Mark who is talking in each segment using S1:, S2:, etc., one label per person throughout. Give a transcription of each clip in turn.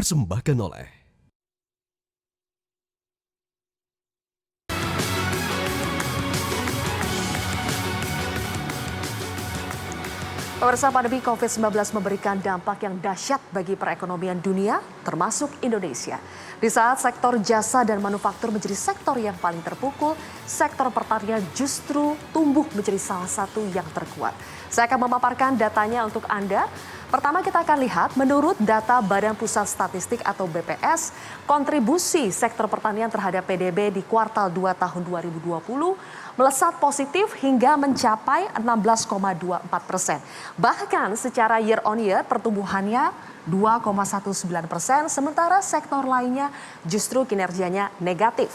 S1: dipersembahkan oleh
S2: Pemirsa, pandemi COVID-19 memberikan dampak yang dahsyat bagi perekonomian dunia, termasuk Indonesia. Di saat sektor jasa dan manufaktur menjadi sektor yang paling terpukul, sektor pertanian justru tumbuh menjadi salah satu yang terkuat. Saya akan memaparkan datanya untuk Anda. Pertama kita akan lihat, menurut data Badan Pusat Statistik atau BPS, kontribusi sektor pertanian terhadap PDB di kuartal 2 tahun 2020 melesat positif hingga mencapai 16,24%. Bahkan secara year on year pertumbuhannya 2,19%, sementara sektor lainnya justru kinerjanya negatif.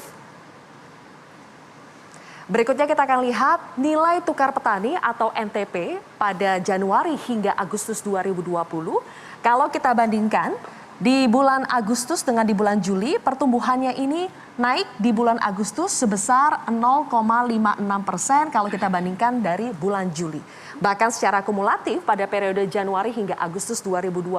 S2: Berikutnya kita akan lihat nilai tukar petani atau NTP pada Januari hingga Agustus 2020. Kalau kita bandingkan di bulan Agustus dengan di bulan Juli, pertumbuhannya ini naik di bulan Agustus sebesar 0,56% kalau kita bandingkan dari bulan Juli. Bahkan secara kumulatif pada periode Januari hingga Agustus 2020,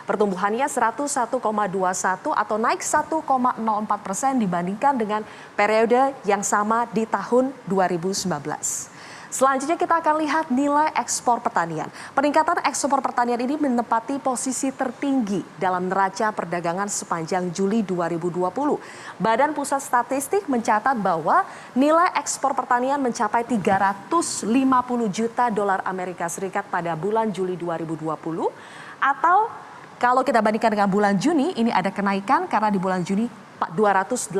S2: pertumbuhannya 101,21 atau naik 1,04% dibandingkan dengan periode yang sama di tahun 2019. Selanjutnya kita akan lihat nilai ekspor pertanian. Peningkatan ekspor pertanian ini menempati posisi tertinggi dalam neraca perdagangan sepanjang Juli 2020. Badan Pusat Statistik mencatat bahwa nilai ekspor pertanian mencapai 350 juta dolar Amerika Serikat pada bulan Juli 2020 atau kalau kita bandingkan dengan bulan Juni ini ada kenaikan karena di bulan Juni 280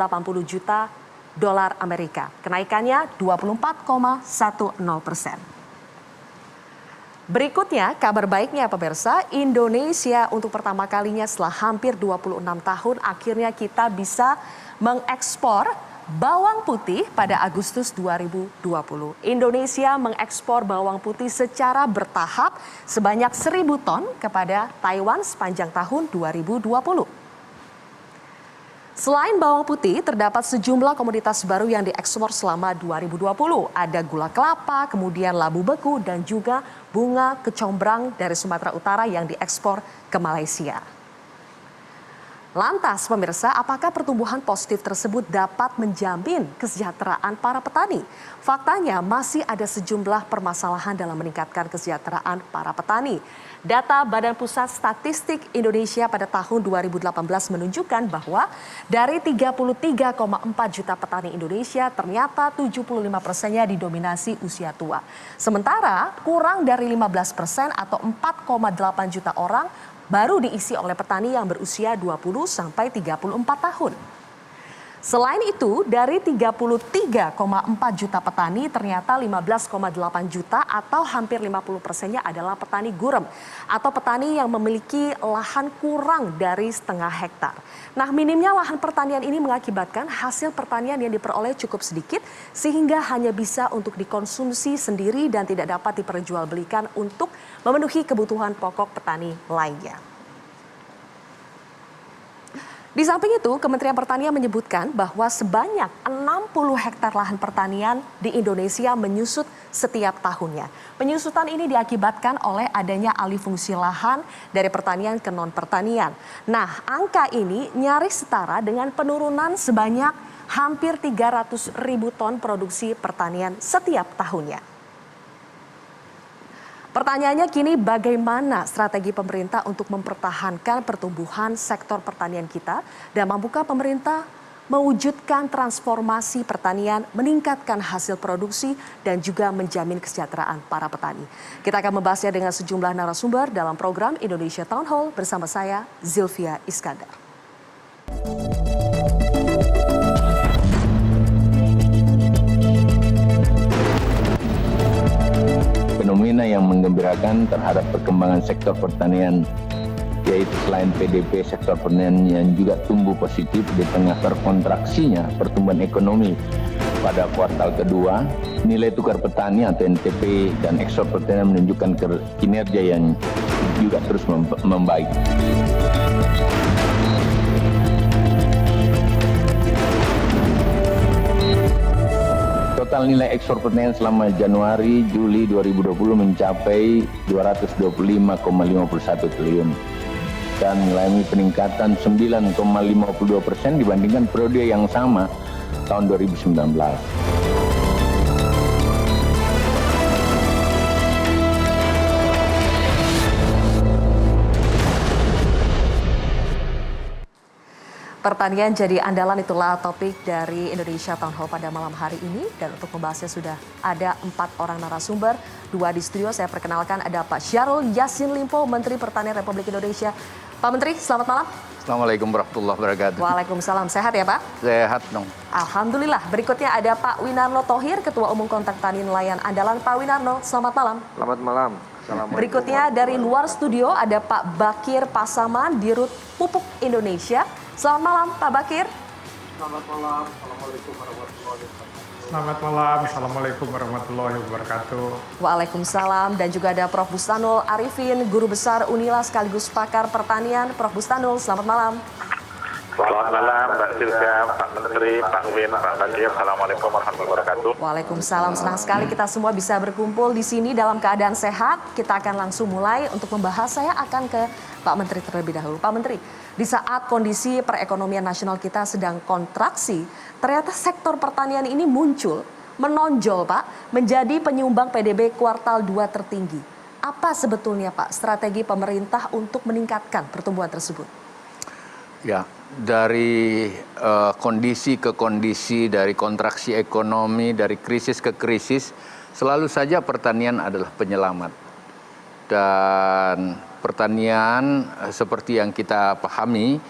S2: juta dolar Amerika. Kenaikannya 24,10%. Berikutnya kabar baiknya pemirsa, Indonesia untuk pertama kalinya setelah hampir 26 tahun akhirnya kita bisa mengekspor bawang putih pada Agustus 2020. Indonesia mengekspor bawang putih secara bertahap sebanyak 1.000 ton kepada Taiwan sepanjang tahun 2020. Selain bawang putih, terdapat sejumlah komoditas baru yang diekspor selama 2020. Ada gula kelapa, kemudian labu beku, dan juga bunga kecombrang dari Sumatera Utara yang diekspor ke Malaysia. Lantas pemirsa, apakah pertumbuhan positif tersebut dapat menjamin kesejahteraan para petani? Faktanya masih ada sejumlah permasalahan dalam meningkatkan kesejahteraan para petani. Data Badan Pusat Statistik Indonesia pada tahun 2018 menunjukkan bahwa dari 33,4 juta petani Indonesia ternyata 75%-nya didominasi usia tua. Sementara kurang dari 15% atau 4,8 juta orang baru diisi oleh petani yang berusia 20 sampai 34 tahun. Selain itu, dari 33,4 juta petani, ternyata 15,8 juta atau hampir 50%-nya adalah petani gurem atau petani yang memiliki lahan kurang dari setengah hektar. Nah, minimnya lahan pertanian ini mengakibatkan hasil pertanian yang diperoleh cukup sedikit sehingga hanya bisa untuk dikonsumsi sendiri dan tidak dapat diperjualbelikan untuk memenuhi kebutuhan pokok petani lainnya. Di samping itu, Kementerian Pertanian menyebutkan bahwa sebanyak 60 hektar lahan pertanian di Indonesia menyusut setiap tahunnya. Penyusutan ini diakibatkan oleh adanya alih fungsi lahan dari pertanian ke non-pertanian. Nah, angka ini nyaris setara dengan penurunan sebanyak hampir 300.000 ton produksi pertanian setiap tahunnya. Pertanyaannya kini bagaimana strategi pemerintah untuk mempertahankan pertumbuhan sektor pertanian kita dan mampukah pemerintah mewujudkan transformasi pertanian, meningkatkan hasil produksi dan juga menjamin kesejahteraan para petani. Kita akan membahasnya dengan sejumlah narasumber dalam program Indonesia Town Hall bersama saya Zilvia Iskandar.
S3: Fenomena yang menggembirakan terhadap perkembangan sektor pertanian, yaitu selain PDB sektor pertanian yang juga tumbuh positif di tengah terkontraksinya pertumbuhan ekonomi pada kuartal kedua, nilai tukar petani atau NTP dan ekspor pertanian menunjukkan kinerja yang juga terus membaik. Total nilai ekspor pertanian selama Januari-Juli 2020 mencapai 225,51 triliun. dan mengalami peningkatan 9,52% dibandingkan periode yang sama tahun 2019.
S2: Pertanian jadi andalan, itulah topik dari Indonesia Town Hall pada malam hari ini. Dan untuk membahasnya sudah ada 4 orang narasumber, 2 di studio. Saya perkenalkan ada Pak Syahrul Yassin Limpo, Menteri Pertanian Republik Indonesia. Pak Menteri, selamat malam.
S1: Assalamualaikum warahmatullahi wabarakatuh.
S2: Waalaikumsalam. Sehat ya Pak?
S1: Sehat dong.
S2: Alhamdulillah. Berikutnya ada Pak Winarno Thohir, Ketua Umum Kontak Tani Nelayan Andalan. Pak Winarno, selamat malam.
S4: Selamat malam.
S2: Berikutnya dari luar studio ada Pak Bakir Pasaman, Dirut Pupuk Indonesia. Selamat malam Pak Bakir.
S5: Selamat malam. Assalamualaikum warahmatullahi wabarakatuh. Selamat malam. Assalamualaikum warahmatullahi wabarakatuh.
S2: Waalaikumsalam. Dan juga ada Prof. Bustanul Arifin, Guru Besar Unila sekaligus pakar pertanian. Prof. Bustanul, selamat malam.
S6: Selamat malam Mbak Silvia, Pak Menteri, Pak Win, Pak Bakir. Assalamualaikum warahmatullahi wabarakatuh.
S2: Waalaikumsalam. Senang sekali kita semua bisa berkumpul di sini dalam keadaan sehat. Kita akan langsung mulai untuk membahas. Saya akan ke Pak Menteri terlebih dahulu. Pak Menteri, di saat kondisi perekonomian nasional kita sedang kontraksi, ternyata sektor pertanian ini muncul, menonjol Pak, menjadi penyumbang PDB kuartal 2 tertinggi. Apa sebetulnya Pak strategi pemerintah untuk meningkatkan pertumbuhan tersebut?
S1: Ya, dari kondisi ke kondisi, dari kontraksi ekonomi, dari krisis ke krisis, selalu saja pertanian adalah penyelamat. Dan pertanian seperti yang kita pahami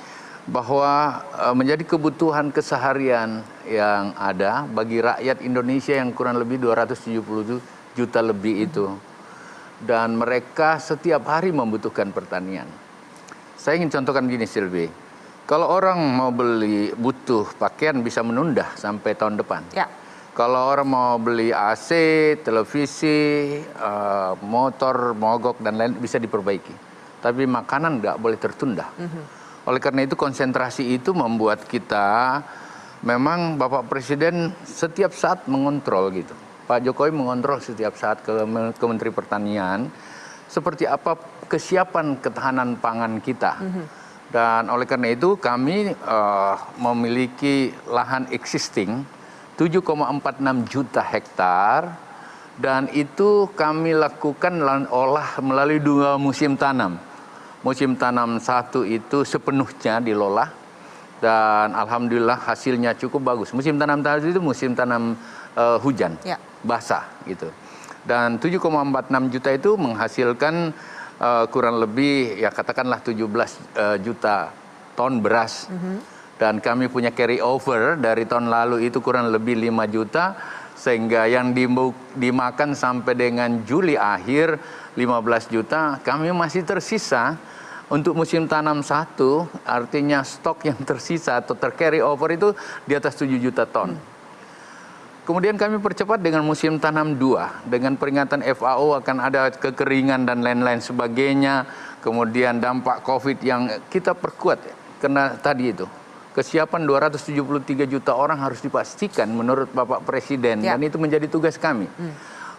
S1: bahwa menjadi kebutuhan keseharian yang ada bagi rakyat Indonesia yang kurang lebih 270 juta lebih itu. Dan mereka setiap hari membutuhkan pertanian. Saya ingin contohkan gini Silvi. Kalau orang mau butuh pakaian bisa menunda sampai tahun depan.
S2: Ya.
S1: Kalau orang mau beli AC, televisi, motor, mogok dan lain bisa diperbaiki. Tapi makanan nggak boleh tertunda. Oleh karena itu konsentrasi itu membuat kita memang Bapak Presiden setiap saat mengontrol gitu. Pak Jokowi mengontrol setiap saat ke Menteri Pertanian seperti apa kesiapan ketahanan pangan kita. Dan oleh karena itu kami memiliki lahan existing 7,46 juta hektar dan itu kami lakukan olah melalui 2 musim tanam. Musim tanam 1 itu sepenuhnya dilola dan alhamdulillah hasilnya cukup bagus. Musim tanam tadi itu musim tanam hujan,
S2: Ya.
S1: basah gitu. Dan 7,46 juta itu menghasilkan kurang lebih ya katakanlah 17 juta ton beras. Dan kami punya carry over dari tahun lalu itu kurang lebih 5 juta sehingga yang dimakan sampai dengan Juli akhir 15 juta kami masih tersisa untuk musim tanam 1 artinya stok yang tersisa atau tercarry over itu di atas 7 juta ton. Kemudian kami percepat dengan musim tanam 2 dengan peringatan FAO akan ada kekeringan dan lain-lain sebagainya. Kemudian dampak COVID yang kita perkuat karena tadi itu kesiapan 273 juta orang harus dipastikan menurut Bapak Presiden dan itu menjadi tugas kami.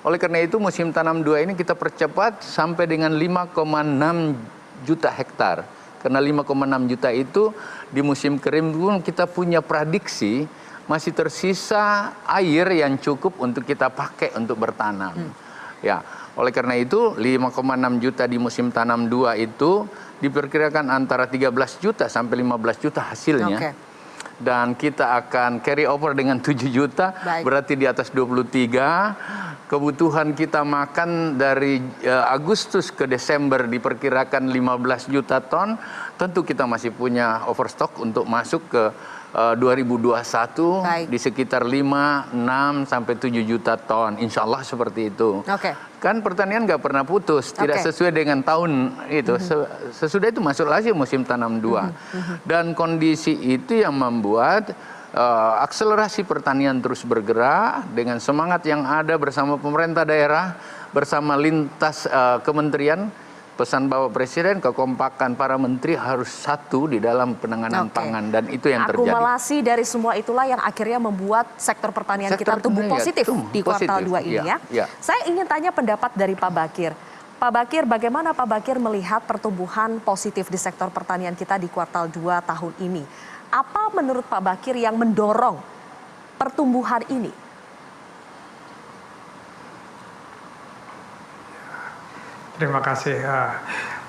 S1: Oleh karena itu musim tanam 2 ini kita percepat sampai dengan 5,6 juta hektar. Karena 5,6 juta itu di musim kering pun kita punya prediksi masih tersisa air yang cukup untuk kita pakai untuk bertanam. Ya, oleh karena itu 5,6 juta di musim tanam 2 itu diperkirakan antara 13 juta sampai 15 juta hasilnya. Dan kita akan carry over dengan 7 juta, berarti di atas 23. Kebutuhan kita makan dari Agustus ke Desember diperkirakan 15 juta ton. Tentu kita masih punya overstock untuk masuk ke 2021 di sekitar 5, 6 sampai 7 juta ton. Insya Allah seperti itu. Kan pertanian nggak pernah putus, tidak sesuai dengan tahun itu. Sesudah itu masuk lagi musim tanam 2. Dan kondisi itu yang membuat akselerasi pertanian terus bergerak dengan semangat yang ada bersama pemerintah daerah, bersama lintas kementerian. Pesan Bapak Presiden, kekompakan para menteri harus satu di dalam penanganan pangan dan itu yang terjadi.
S2: Akumulasi dari semua itulah yang akhirnya membuat sektor pertanian kita tumbuh positif di kuartal 2 ini ya. Saya ingin tanya pendapat dari Pak Bakir. Pak Bakir, bagaimana Pak Bakir melihat pertumbuhan positif di sektor pertanian kita di kuartal 2 tahun ini? Apa menurut Pak Bakir yang mendorong pertumbuhan ini?
S5: Terima kasih.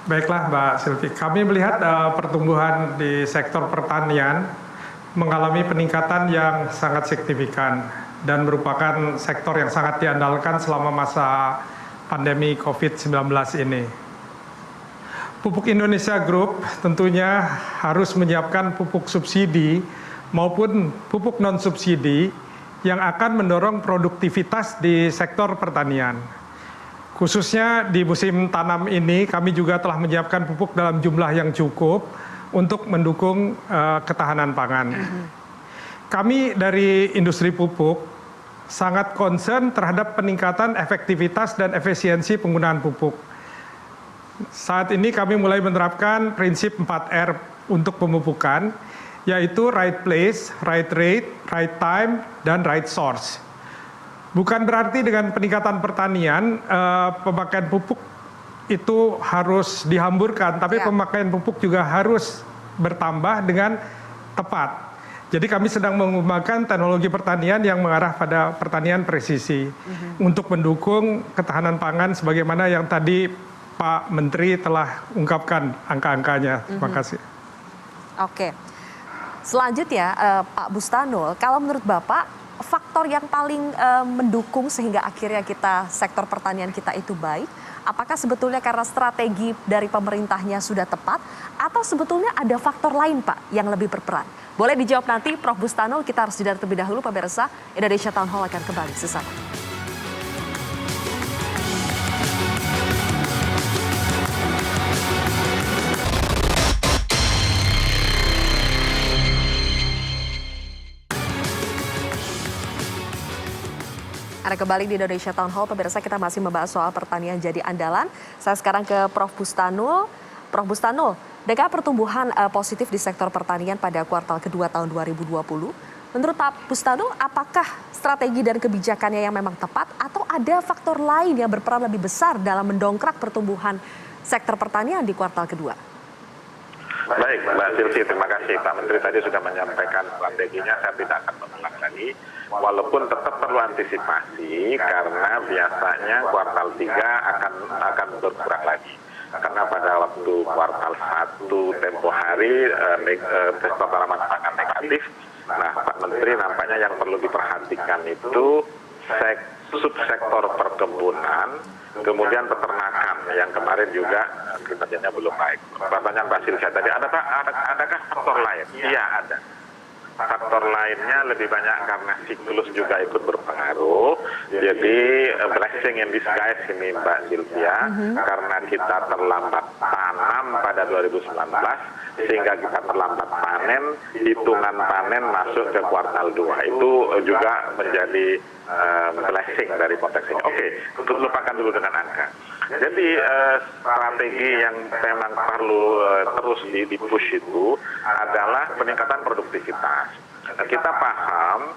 S5: Baiklah Mbak Silvi, kami melihat pertumbuhan di sektor pertanian mengalami peningkatan yang sangat signifikan dan merupakan sektor yang sangat diandalkan selama masa pandemi COVID-19 ini. Pupuk Indonesia Group tentunya harus menyiapkan pupuk subsidi maupun pupuk non-subsidi yang akan mendorong produktivitas di sektor pertanian. Khususnya di musim tanam ini kami juga telah menyiapkan pupuk dalam jumlah yang cukup untuk mendukung ketahanan pangan. Kami dari industri pupuk sangat concern terhadap peningkatan efektivitas dan efisiensi penggunaan pupuk. Saat ini kami mulai menerapkan prinsip 4R untuk pemupukan, yaitu right place, right rate, right time, dan right source. Bukan berarti dengan peningkatan pertanian, pemakaian pupuk itu harus dihamburkan, tapi pemakaian pupuk juga harus bertambah dengan tepat. Jadi kami sedang mengembangkan teknologi pertanian yang mengarah pada pertanian presisi untuk mendukung ketahanan pangan sebagaimana yang tadi Pak Menteri telah ungkapkan angka-angkanya. Terima kasih.
S2: Oke. Selanjutnya Pak Bustanul, kalau menurut Bapak faktor yang paling mendukung sehingga akhirnya sektor pertanian kita itu baik, apakah sebetulnya karena strategi dari pemerintahnya sudah tepat atau sebetulnya ada faktor lain Pak yang lebih berperan? Boleh dijawab nanti Prof. Bustanul, kita harus jeda terlebih dahulu pemirsa. Indonesia Town Hall akan kembali sesaat. Anda kembali di Indonesia Town Hall, pemirsa, kita masih membahas soal pertanian jadi andalan. Saya sekarang ke Prof. Bustanul. Prof. Bustanul, dengan pertumbuhan positif di sektor pertanian pada kuartal kedua tahun 2020, menurut Pak Bustanul, apakah strategi dan kebijakannya yang memang tepat atau ada faktor lain yang berperan lebih besar dalam mendongkrak pertumbuhan sektor pertanian di kuartal kedua?
S6: Baik, Mbak Silvi, terima kasih. Pak Menteri tadi sudah menyampaikan strateginya, saya tidak akan mengulang lagi. Walaupun tetap perlu antisipasi karena biasanya kuartal 3 akan berkurang lagi. Karena pada waktu kuartal 1 tempo hari sektor tanaman pangan negatif. Nah, Pak Menteri nampaknya yang perlu diperhatikan itu subsektor perkebunan, kemudian peternakan yang kemarin juga kinerjanya belum baik. Pertanyaan Mbak Silvia tadi, adakah faktor lain? Iya, ada. Faktor lainnya lebih banyak karena siklus juga ikut berpengaruh. Jadi blessing in disguise ini Mbak Silvia, karena kita terlambat tanam pada 2019 sehingga kita terlambat panen, hitungan panen masuk ke kuartal 2. Itu juga menjadi blessing dari konteks ini. Oke, lupakan dulu dengan angka. Jadi strategi yang memang perlu terus di-push itu adalah peningkatan produktivitas. Kita paham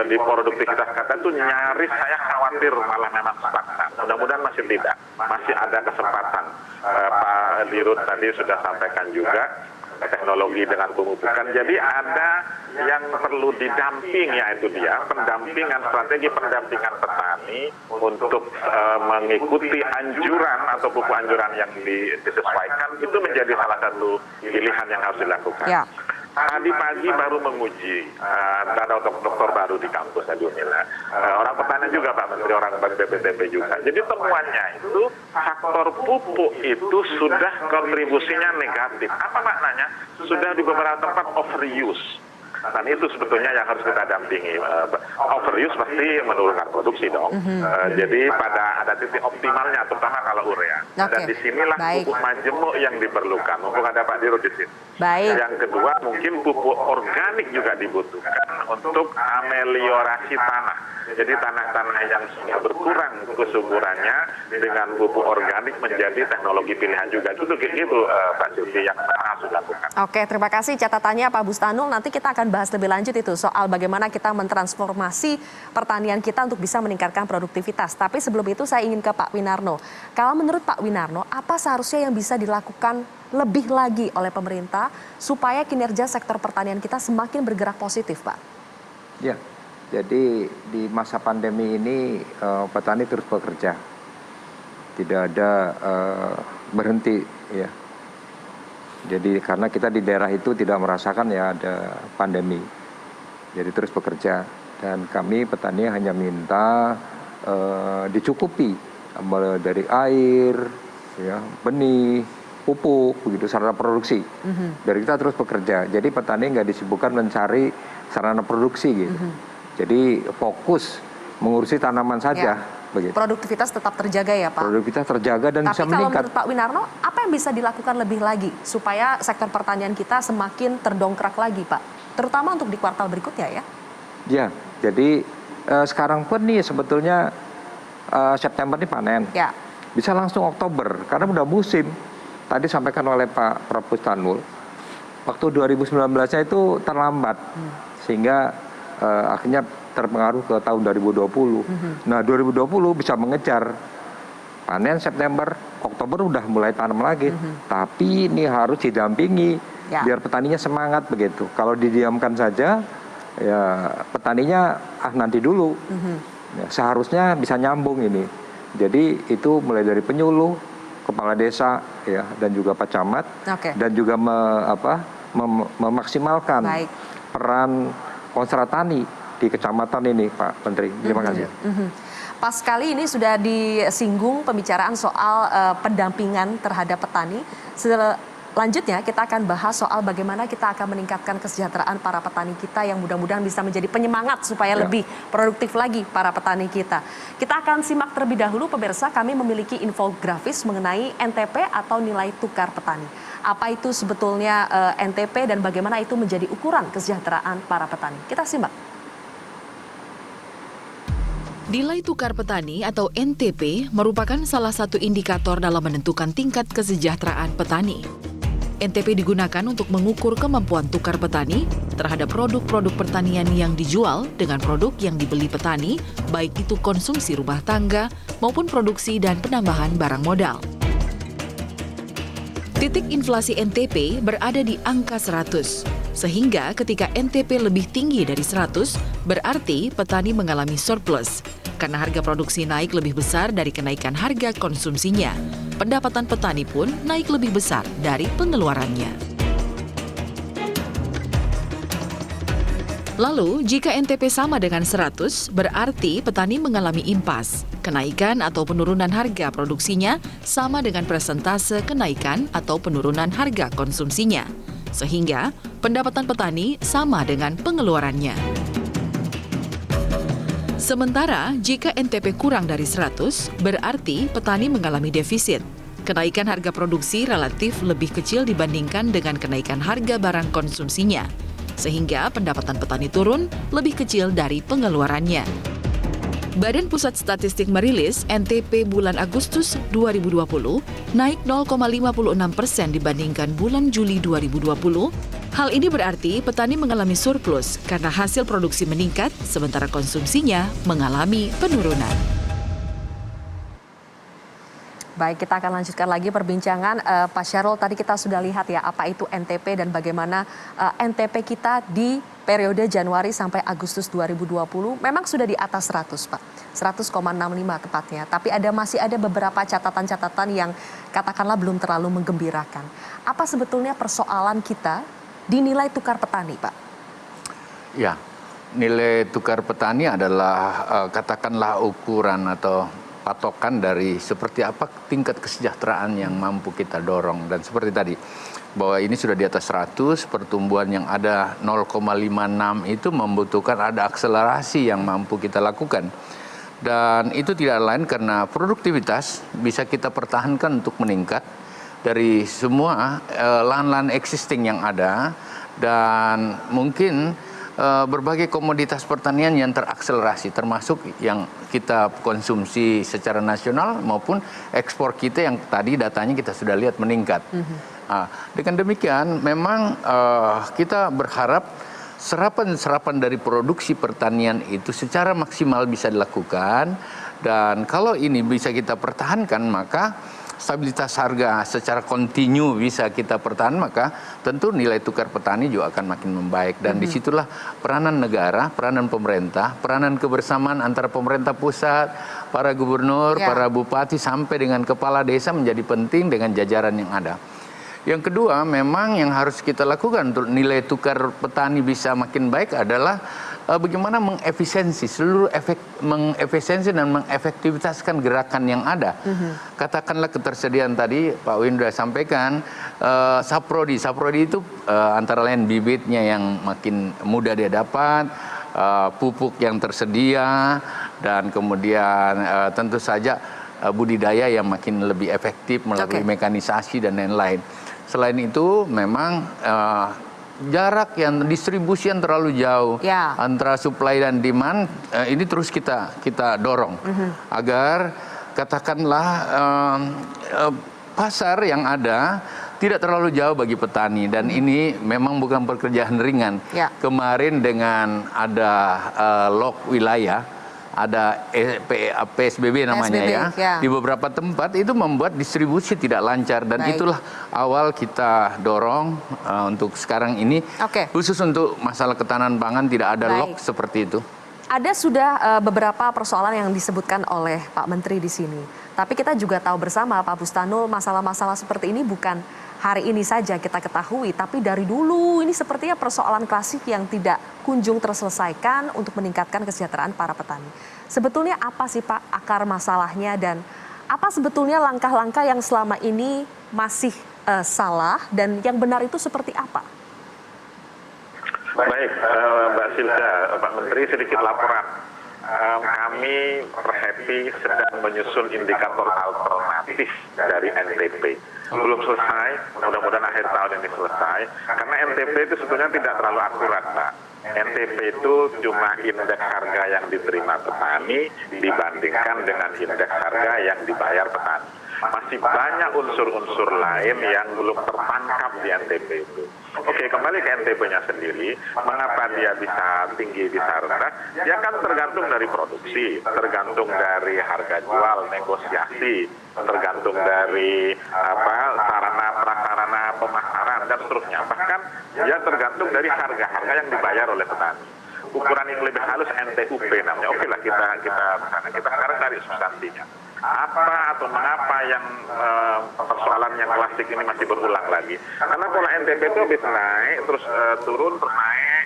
S6: di produktivitas kata itu nyaris saya khawatir malah memang stagnan. Mudah-mudahan masih tidak, masih ada kesempatan. Pak Dirut tadi sudah sampaikan juga teknologi dengan pemupukan. Jadi ada yang perlu didamping, yaitu dia pendampingan, strategi pendampingan petani untuk mengikuti anjuran atau pupuk anjuran yang disesuaikan, itu menjadi salah satu pilihan yang harus dilakukan. Ya. Tadi pagi baru menguji, ada dokter baru di kampus Adunila. Orang petani juga Pak Menteri, orang BPTP juga. Jadi temuannya itu faktor pupuk itu sudah kontribusinya negatif. Apa maknanya? Sudah di beberapa tempat overuse. Dan itu sebetulnya yang harus kita dampingi. Overuse pasti menurunkan produksi dong. Jadi pada ada titik optimalnya, terutama kalau urea. Dan disinilah pupuk majemuk yang diperlukan. Mumpung ada Pak Dirut di sini. Yang kedua mungkin pupuk organik juga dibutuhkan untuk ameliorasi tanah. Jadi tanah-tanah yang sudah berkurang kesuburannya dengan pupuk organik menjadi teknologi pilihan juga. Itu gitu Pak Silvi yang harus dilakukan.
S2: Oke, terima kasih catatannya Pak Bustanul. Nanti kita akan akan bahas lebih lanjut itu soal bagaimana kita mentransformasi pertanian kita untuk bisa meningkatkan produktivitas. Tapi sebelum itu saya ingin ke Pak Winarno. Kalau menurut Pak Winarno, apa seharusnya yang bisa dilakukan lebih lagi oleh pemerintah supaya kinerja sektor pertanian kita semakin bergerak positif, Pak?
S4: Ya, jadi di masa pandemi ini petani terus bekerja, tidak ada berhenti ya. Jadi karena kita di daerah itu tidak merasakan ya ada pandemi, jadi terus bekerja, dan kami petani hanya minta dicukupi dari air, ya, benih, pupuk, begitu sarana produksi. Dari kita terus bekerja, jadi petani nggak disibukkan mencari sarana produksi gitu. Jadi fokus mengurusi tanaman saja.
S2: Ya.
S4: Begitu.
S2: Produktivitas tetap terjaga ya Pak?
S4: Produktivitas terjaga dan bisa meningkat. Tapi kalau
S2: menurut Pak Winarno, apa yang bisa dilakukan lebih lagi supaya sektor pertanian kita semakin terdongkrak lagi Pak? Terutama untuk di kuartal berikutnya ya?
S4: Ya, jadi sekarang pun nih sebetulnya September ini panen. Ya. Bisa langsung Oktober, karena udah musim. Tadi sampaikan oleh Pak Prof. Bustanul, waktu 2019-nya itu terlambat. Sehingga akhirnya terpengaruh ke tahun 2020. Nah, 2020 bisa mengejar. Panen September, Oktober udah mulai tanam lagi. Tapi ini harus didampingi biar petaninya semangat begitu. Kalau didiamkan saja, ya petaninya nanti dulu. Ya, seharusnya bisa nyambung ini. Jadi itu mulai dari penyuluh, kepala desa, ya, dan juga Pak Camat, dan juga memaksimalkan peran konstra tani di kecamatan ini, Pak Menteri. Terima kasih.
S2: Pas sekali ini sudah disinggung pembicaraan soal pendampingan terhadap petani. Selanjutnya kita akan bahas soal bagaimana kita akan meningkatkan kesejahteraan para petani kita yang mudah-mudahan bisa menjadi penyemangat supaya lebih produktif lagi para petani kita. Kita akan simak terlebih dahulu pemirsa, kami memiliki infografis mengenai NTP atau nilai tukar petani. Apa itu sebetulnya NTP dan bagaimana itu menjadi ukuran kesejahteraan para petani. Kita simak.
S7: Nilai tukar petani atau NTP merupakan salah satu indikator dalam menentukan tingkat kesejahteraan petani. NTP digunakan untuk mengukur kemampuan tukar petani terhadap produk-produk pertanian yang dijual dengan produk yang dibeli petani, baik itu konsumsi rumah tangga maupun produksi dan penambahan barang modal. Titik inflasi NTP berada di angka 100, sehingga ketika NTP lebih tinggi dari 100, berarti petani mengalami surplus, karena harga produksi naik lebih besar dari kenaikan harga konsumsinya. Pendapatan petani pun naik lebih besar dari pengeluarannya. Lalu, jika NTP sama dengan 100, berarti petani mengalami impas. Kenaikan atau penurunan harga produksinya sama dengan persentase kenaikan atau penurunan harga konsumsinya. Sehingga, pendapatan petani sama dengan pengeluarannya. Sementara, jika NTP kurang dari 100, berarti petani mengalami defisit. Kenaikan harga produksi relatif lebih kecil dibandingkan dengan kenaikan harga barang konsumsinya, sehingga pendapatan petani turun lebih kecil dari pengeluarannya. Badan Pusat Statistik merilis NTP bulan Agustus 2020 naik 0,56% dibandingkan bulan Juli 2020. Hal ini berarti petani mengalami surplus karena hasil produksi meningkat, sementara konsumsinya mengalami penurunan.
S2: Baik, kita akan lanjutkan lagi perbincangan. Pak Syarul, tadi kita sudah lihat ya apa itu NTP dan bagaimana NTP kita di periode Januari sampai Agustus 2020 memang sudah di atas 100, Pak. 100,65 tepatnya. Tapi masih ada beberapa catatan-catatan yang katakanlah belum terlalu menggembirakan. Apa sebetulnya persoalan kita di nilai tukar petani, Pak?
S1: Ya, nilai tukar petani adalah katakanlah ukuran atau patokan dari seperti apa tingkat kesejahteraan yang mampu kita dorong. Dan seperti tadi, bahwa ini sudah di atas 100, pertumbuhan yang ada 0,56 itu membutuhkan ada akselerasi yang mampu kita lakukan. Dan itu tidak lain karena produktivitas bisa kita pertahankan untuk meningkat dari semua lahan-lahan existing yang ada, dan mungkin berbagai komoditas pertanian yang terakselerasi, termasuk yang kita konsumsi secara nasional maupun ekspor kita yang tadi datanya kita sudah lihat meningkat. Dengan demikian memang kita berharap serapan dari produksi pertanian itu secara maksimal bisa dilakukan, dan kalau ini bisa kita pertahankan, maka stabilitas harga secara kontinu bisa kita pertahankan, maka tentu nilai tukar petani juga akan makin membaik. Dan disitulah peranan negara, peranan pemerintah, peranan kebersamaan antara pemerintah pusat, para gubernur, para bupati, sampai dengan kepala desa menjadi penting dengan jajaran yang ada. Yang kedua, memang yang harus kita lakukan untuk nilai tukar petani bisa makin baik adalah bagaimana mengefisiensi dan mengefektivitaskan gerakan yang ada. Katakanlah ketersediaan tadi Pak Win sudah sampaikan, saprodi itu antara lain bibitnya yang makin mudah dia dapat, pupuk yang tersedia, dan kemudian tentu saja budidaya yang makin lebih efektif melalui mekanisasi dan lain-lain. Selain itu memang jarak yang distribusi yang terlalu jauh antara supply dan demand, ini terus kita dorong agar katakanlah pasar yang ada tidak terlalu jauh bagi petani, dan ini memang bukan pekerjaan ringan. Kemarin dengan ada lock wilayah, ada PSBB namanya di beberapa tempat, itu membuat distribusi tidak lancar, dan itulah awal kita dorong untuk sekarang ini, khusus untuk masalah ketahanan pangan tidak ada lock seperti itu.
S2: Ada sudah beberapa persoalan yang disebutkan oleh Pak Menteri di sini, tapi kita juga tahu bersama Pak Bustanul, masalah-masalah seperti ini bukan hari ini saja kita ketahui, tapi dari dulu ini sepertinya persoalan klasik yang tidak kunjung terselesaikan untuk meningkatkan kesejahteraan para petani. Sebetulnya apa sih Pak akar masalahnya, dan apa sebetulnya langkah-langkah yang selama ini masih salah, dan yang benar itu seperti apa?
S6: Baik, Mbak Silda, Pak Menteri, sedikit laporan. Kami Persepi sedang menyusun indikator alternatif dari NTP. Belum selesai, mudah-mudahan akhir tahun ini selesai. Karena NTP itu sebetulnya tidak terlalu akurat, Pak. NTP itu cuma indeks harga yang diterima petani dibandingkan dengan indeks harga yang dibayar petani. Masih banyak unsur-unsur lain yang belum tertangkap di NTP itu. Oke, kembali ke NTP-nya sendiri, mengapa dia bisa tinggi, bisa rendah? Dia kan tergantung dari produksi, tergantung dari harga jual, negosiasi, tergantung dari sarana-prasarana pemasaran dan seterusnya. Bahkan dia tergantung dari harga-harga yang dibayar oleh petani. Ukuran yang lebih halus NTUP namanya. Oke lah, kita sekarang dari substansinya. Apa atau mengapa yang persoalan yang klasik ini masih berulang lagi? Karena pola NTP itu habis naik, terus turun, terus naik,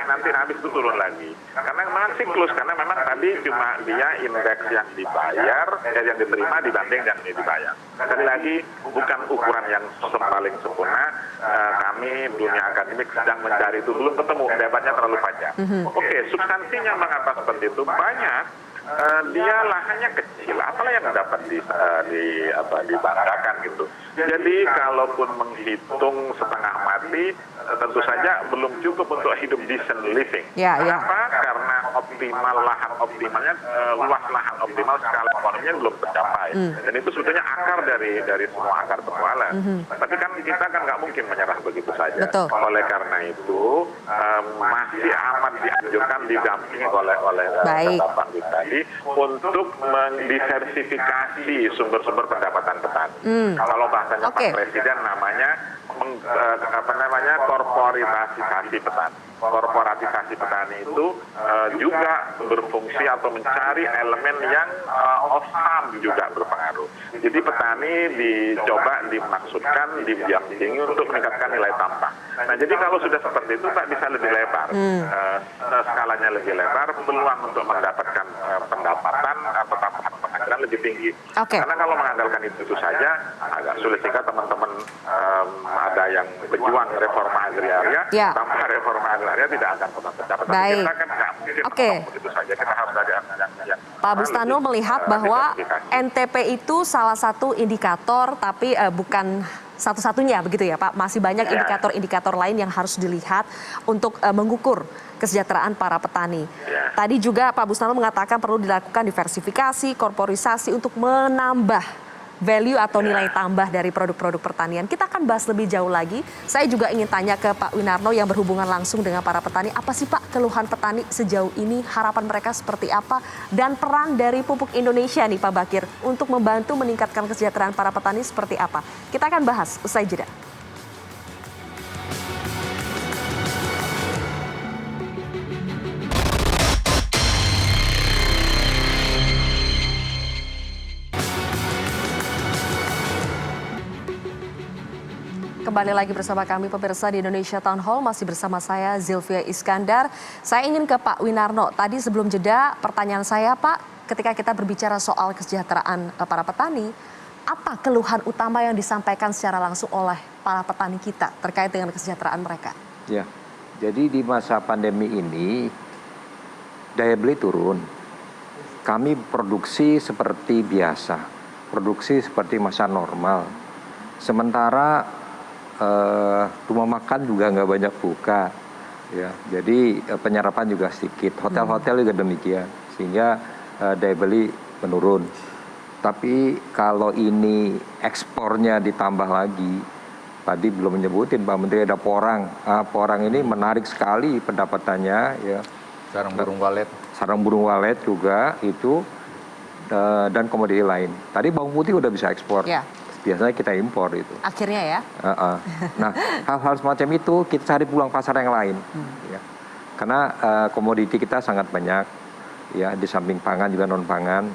S6: nanti habis itu turun lagi. Karena memang siklus, karena memang tadi cuma dia indeks yang dibayar, yang diterima dibanding yang dibayar. Sekali lagi, bukan ukuran yang paling sempurna. Kami dunia akademik sedang mencari itu, belum ketemu, debatnya terlalu panjang. Oke, substansinya mengapa seperti itu? Banyak. Dia lahannya kecil, apalah yang dapat dibanggakan gitu. Jadi kalaupun menghitung setengah mati, tentu saja belum cukup untuk hidup decent living. Kenapa? Karena lahan optimalnya, luas lahan optimal skala ekonominya belum tercapai. Dan itu sebetulnya akar dari semua akar persoalan. Tapi kan kita kan nggak mungkin menyerah begitu saja. Oleh karena itu masih amat dianjurkan, didampingi oleh Bapak tadi untuk mendiversifikasi sumber-sumber pendapatan petani. Kalau bahasanya Pak Presiden namanya korporatisasi petani. Korporatisasi petani itu juga berfungsi atau mencari elemen yang off-farm juga berpengaruh. Jadi petani dicoba dimaksudkan, didampingi untuk meningkatkan nilai tambah. Nah, jadi kalau sudah seperti itu Pak bisa lebih lebar, skalanya lebih lebar, peluang untuk mendapatkan pendapatan atau tambahan penghasilan lebih tinggi. Karena kalau mengandalkan itu saja agak sulit, sehingga teman-teman ada yang berjuang reforma agraria, tanpa reforma agraria tidak akan pernah tercapai. Kita kan nggak mungkin begitu saja, kita harus ada yang
S2: Pak Bustanul melihat bahwa NTP itu salah satu indikator, tapi bukan satu-satunya begitu ya Pak. Masih banyak indikator-indikator lain yang harus dilihat untuk mengukur kesejahteraan para petani. Tadi juga Pak Bustanul mengatakan perlu dilakukan diversifikasi, korporisasi untuk menambah value atau nilai tambah dari produk-produk pertanian. Kita akan bahas lebih jauh lagi. Saya juga ingin tanya ke Pak Winarno yang berhubungan langsung dengan para petani. Apa sih Pak keluhan petani sejauh ini, harapan mereka seperti apa, dan peran dari Pupuk Indonesia nih Pak Bakir untuk membantu meningkatkan kesejahteraan para petani seperti apa? Kita akan bahas usai jeda. Kembali lagi bersama kami pemirsa di Indonesia Town Hall, masih bersama saya Zilvia Iskandar. Saya ingin ke Pak Winarno. Tadi sebelum jeda pertanyaan saya Pak, ketika kita berbicara soal kesejahteraan para petani, apa keluhan utama yang disampaikan secara langsung oleh para petani kita terkait dengan kesejahteraan mereka?
S4: Ya, jadi di masa pandemi ini daya beli turun. Kami produksi seperti biasa, produksi seperti masa normal. Sementara rumah makan juga nggak banyak buka, ya. Jadi penyerapan juga sedikit. Hotel-hotel juga demikian, sehingga daya beli menurun. Tapi kalau ini ekspornya ditambah lagi, tadi belum menyebutin Pak Menteri ada porang. Porang ini menarik sekali pendapatannya, ya.
S1: Sarang burung walet.
S4: Sarang burung walet juga itu, dan komoditi lain. Tadi bawang putih udah bisa ekspor.
S2: Ya.
S4: Biasanya kita impor itu.
S2: Akhirnya ya.
S4: Nah, hal-hal semacam itu kita cari peluang pasar yang lain. Ya. Karena komoditi kita sangat banyak, ya, di samping pangan juga non pangan.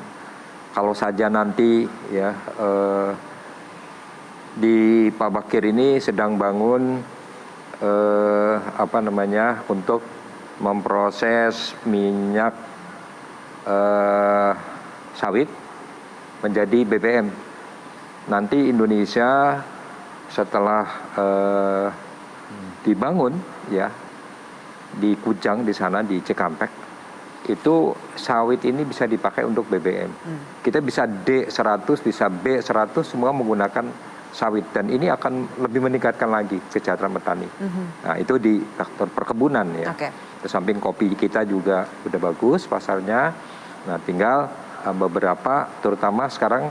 S4: Kalau saja nanti ya di Pak Bakir ini sedang bangun untuk memproses minyak sawit menjadi BBM. Nanti Indonesia setelah dibangun, ya, di Kujang di sana di Cikampek, itu sawit ini bisa dipakai untuk BBM. Kita bisa D100, bisa B100, semua menggunakan sawit, dan ini akan lebih meningkatkan lagi kesejahteraan petani. Nah, itu di sektor perkebunan, ya. Di samping kopi kita juga udah bagus pasarnya. Nah, tinggal beberapa, terutama sekarang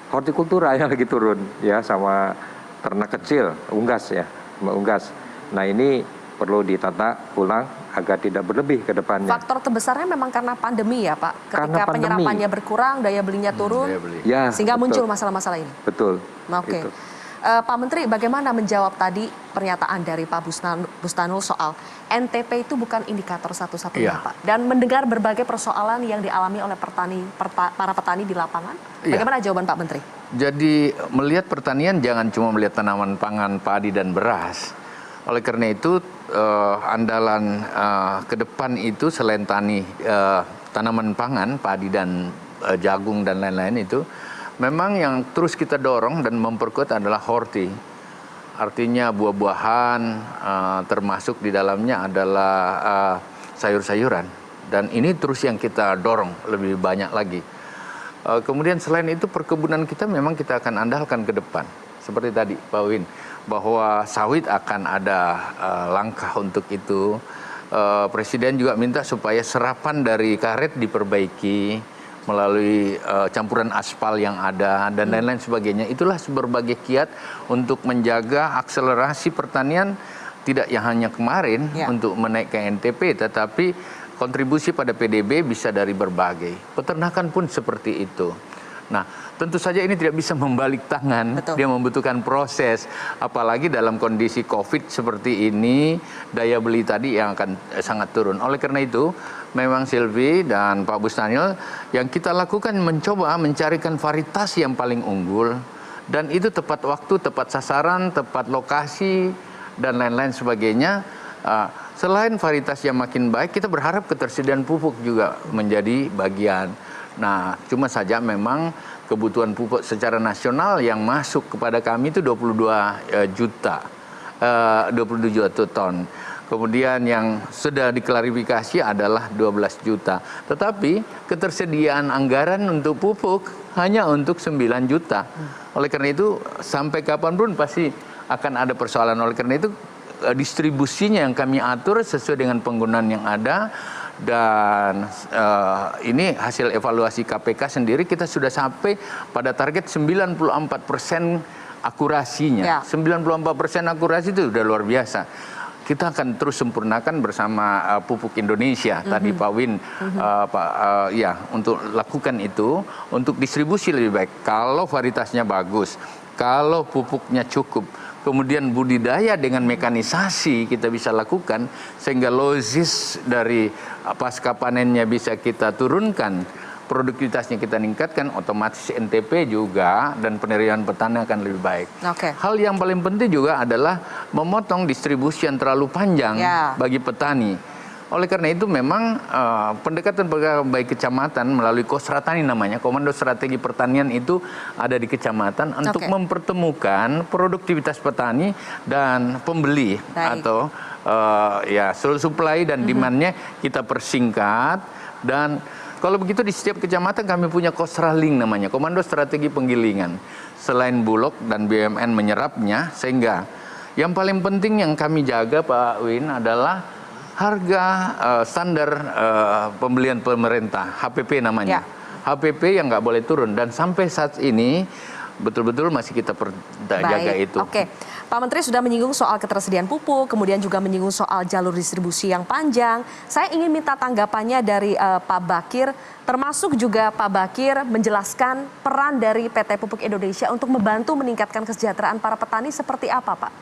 S4: hortikultura yang lagi turun, ya, sama ternak kecil, unggas, ya, unggas. Nah, ini perlu ditata ulang agar tidak berlebih ke depannya.
S2: Faktor terbesarnya memang karena pandemi ya Pak?
S4: Karena pandemi.
S2: Penyerapannya berkurang, daya belinya turun,
S4: Ya,
S2: sehingga
S4: betul.
S2: muncul masalah-masalah ini.
S4: Betul.
S2: Oke.
S4: Gitu.
S2: Pak Menteri, bagaimana menjawab tadi pernyataan dari Pak Bustanul soal NTP itu bukan indikator satu-satunya, Pak? Dan mendengar berbagai persoalan yang dialami oleh para petani di lapangan, bagaimana jawaban Pak Menteri?
S1: Jadi melihat pertanian jangan cuma melihat tanaman pangan, padi dan beras. Oleh karena itu andalan ke depan itu selain tanaman pangan, padi dan jagung dan lain-lain itu, memang yang terus kita dorong dan memperkuat adalah horti. Artinya buah-buahan, termasuk di dalamnya adalah sayur-sayuran. Dan ini terus yang kita dorong lebih banyak lagi. Kemudian selain itu perkebunan kita memang kita akan andalkan ke depan. Seperti tadi Pak Win, bahwa sawit akan ada langkah untuk itu. Presiden juga minta supaya serapan dari karet diperbaiki melalui campuran aspal yang ada dan lain-lain sebagainya. Itulah berbagai kiat untuk menjaga akselerasi pertanian, tidak yang hanya kemarin untuk menaikkan NTP, tetapi kontribusi pada PDB bisa dari berbagai. Peternakan pun seperti itu. Nah, tentu saja ini tidak bisa membalik tangan. Betul. Dia membutuhkan proses. Apalagi dalam kondisi COVID seperti ini, daya beli tadi yang akan sangat turun. Oleh karena itu, memang Silvi dan Pak Bustanul, yang kita lakukan mencoba mencarikan varietas yang paling unggul. Dan itu tepat waktu, tepat sasaran, tepat lokasi, dan lain-lain sebagainya. Selain varietas yang makin baik, kita berharap ketersediaan pupuk juga menjadi bagian. Nah, cuma saja memang kebutuhan pupuk secara nasional yang masuk kepada kami itu 22 juta ton. Kemudian yang sudah diklarifikasi adalah 12 juta. Tetapi ketersediaan anggaran untuk pupuk hanya untuk 9 juta. Oleh karena itu sampai kapanpun pasti akan ada persoalan. Oleh karena itu distribusinya yang kami atur sesuai dengan penggunaan yang ada. Dan ini hasil evaluasi KPK sendiri kita sudah sampai pada target 94% akurasinya. 94% akurasi itu sudah luar biasa. Kita akan terus sempurnakan bersama Pupuk Indonesia. Tadi Pak Win untuk lakukan itu, untuk distribusi lebih baik. Kalau varietasnya bagus, kalau pupuknya cukup, kemudian budidaya dengan mekanisasi kita bisa lakukan sehingga lozis dari pasca panennya bisa kita turunkan, produktivitasnya kita meningkatkan, otomatis NTP juga dan penerimaan petani akan lebih baik. Hal yang paling penting juga adalah memotong distribusi yang terlalu panjang bagi petani. Oleh karena itu memang pendekatan baik kecamatan melalui Kosratani namanya, Komando Strategi Pertanian itu ada di kecamatan untuk mempertemukan produktivitas petani dan pembeli atau supply dan demand-nya kita persingkat. Dan kalau begitu di setiap kecamatan kami punya Kosraling namanya, Komando Strategi Penggilingan. Selain Bulog dan BUMN menyerapnya, sehingga yang paling penting yang kami jaga Pak Win adalah harga standar pembelian pemerintah, HPP namanya. HPP yang nggak boleh turun, dan sampai saat ini betul-betul masih kita jaga itu.
S2: Pak Menteri sudah menyinggung soal ketersediaan pupuk, kemudian juga menyinggung soal jalur distribusi yang panjang. Saya ingin minta tanggapannya dari Pak Bakir, termasuk juga Pak Bakir menjelaskan peran dari PT Pupuk Indonesia untuk membantu meningkatkan kesejahteraan para petani seperti apa, Pak?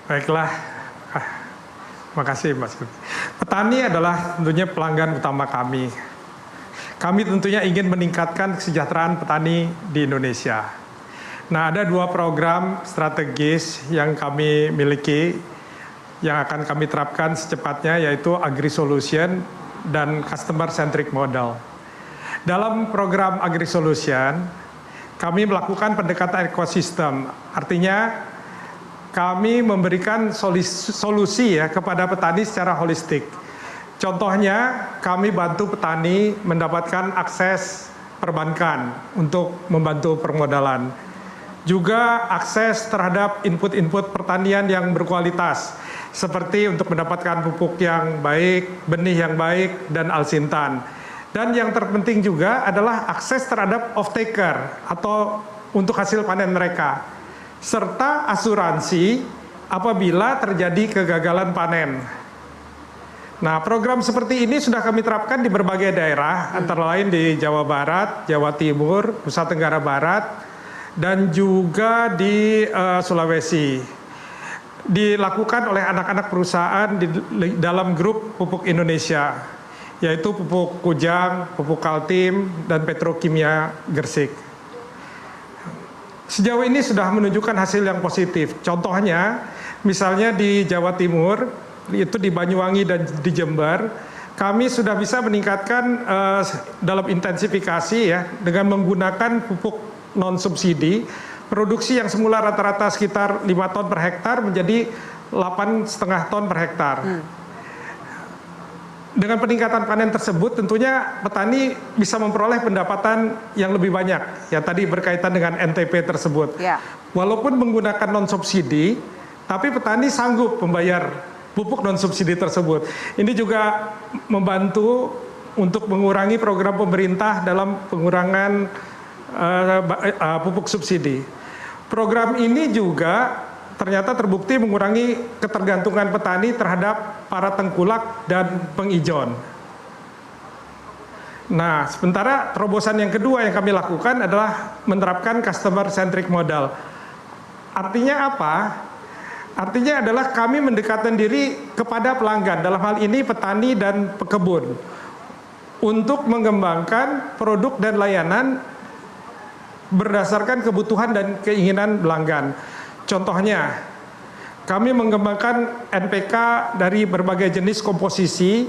S5: Baiklah, makasih Mas. Petani adalah tentunya pelanggan utama kami. Kami tentunya ingin meningkatkan kesejahteraan petani di Indonesia. Nah, ada 2 program strategis yang kami miliki, yang akan kami terapkan secepatnya, yaitu Agri-Solution dan Customer Centric Model. Dalam program Agri-Solution, kami melakukan pendekatan ekosistem, artinya kami memberikan solusi kepada petani secara holistik. Contohnya, kami bantu petani mendapatkan akses perbankan untuk membantu permodalan. Juga akses terhadap input-input pertanian yang berkualitas, seperti untuk mendapatkan pupuk yang baik, benih yang baik, dan alsintan. Dan yang terpenting juga adalah akses terhadap off-taker atau untuk hasil panen mereka, serta asuransi apabila terjadi kegagalan panen. Nah, program seperti ini sudah kami terapkan di berbagai daerah, antara lain di Jawa Barat, Jawa Timur, Nusa Tenggara Barat, dan juga di Sulawesi. Dilakukan oleh anak-anak perusahaan di dalam grup Pupuk Indonesia, yaitu Pupuk Kujang, Pupuk Kaltim, dan Petrokimia Gersik. Sejauh ini sudah menunjukkan hasil yang positif. Contohnya, misalnya di Jawa Timur, itu di Banyuwangi dan di Jember, kami sudah bisa meningkatkan dalam intensifikasi dengan menggunakan pupuk non-subsidi, produksi yang semula rata-rata sekitar 5 ton per hektar menjadi 8,5 ton per hektar. Dengan peningkatan panen tersebut, tentunya petani bisa memperoleh pendapatan yang lebih banyak. Ya, tadi berkaitan dengan NTP tersebut. Walaupun menggunakan non-subsidi, tapi petani sanggup membayar pupuk non-subsidi tersebut. Ini juga membantu untuk mengurangi program pemerintah dalam pengurangan pupuk subsidi. Program ini juga ternyata terbukti mengurangi ketergantungan petani terhadap para tengkulak dan pengijon. Nah, sementara terobosan yang kedua yang kami lakukan adalah menerapkan customer centric model. Artinya apa? Artinya adalah kami mendekatkan diri kepada pelanggan, dalam hal ini petani dan pekebun, untuk mengembangkan produk dan layanan berdasarkan kebutuhan dan keinginan pelanggan. Contohnya, kami mengembangkan NPK dari berbagai jenis komposisi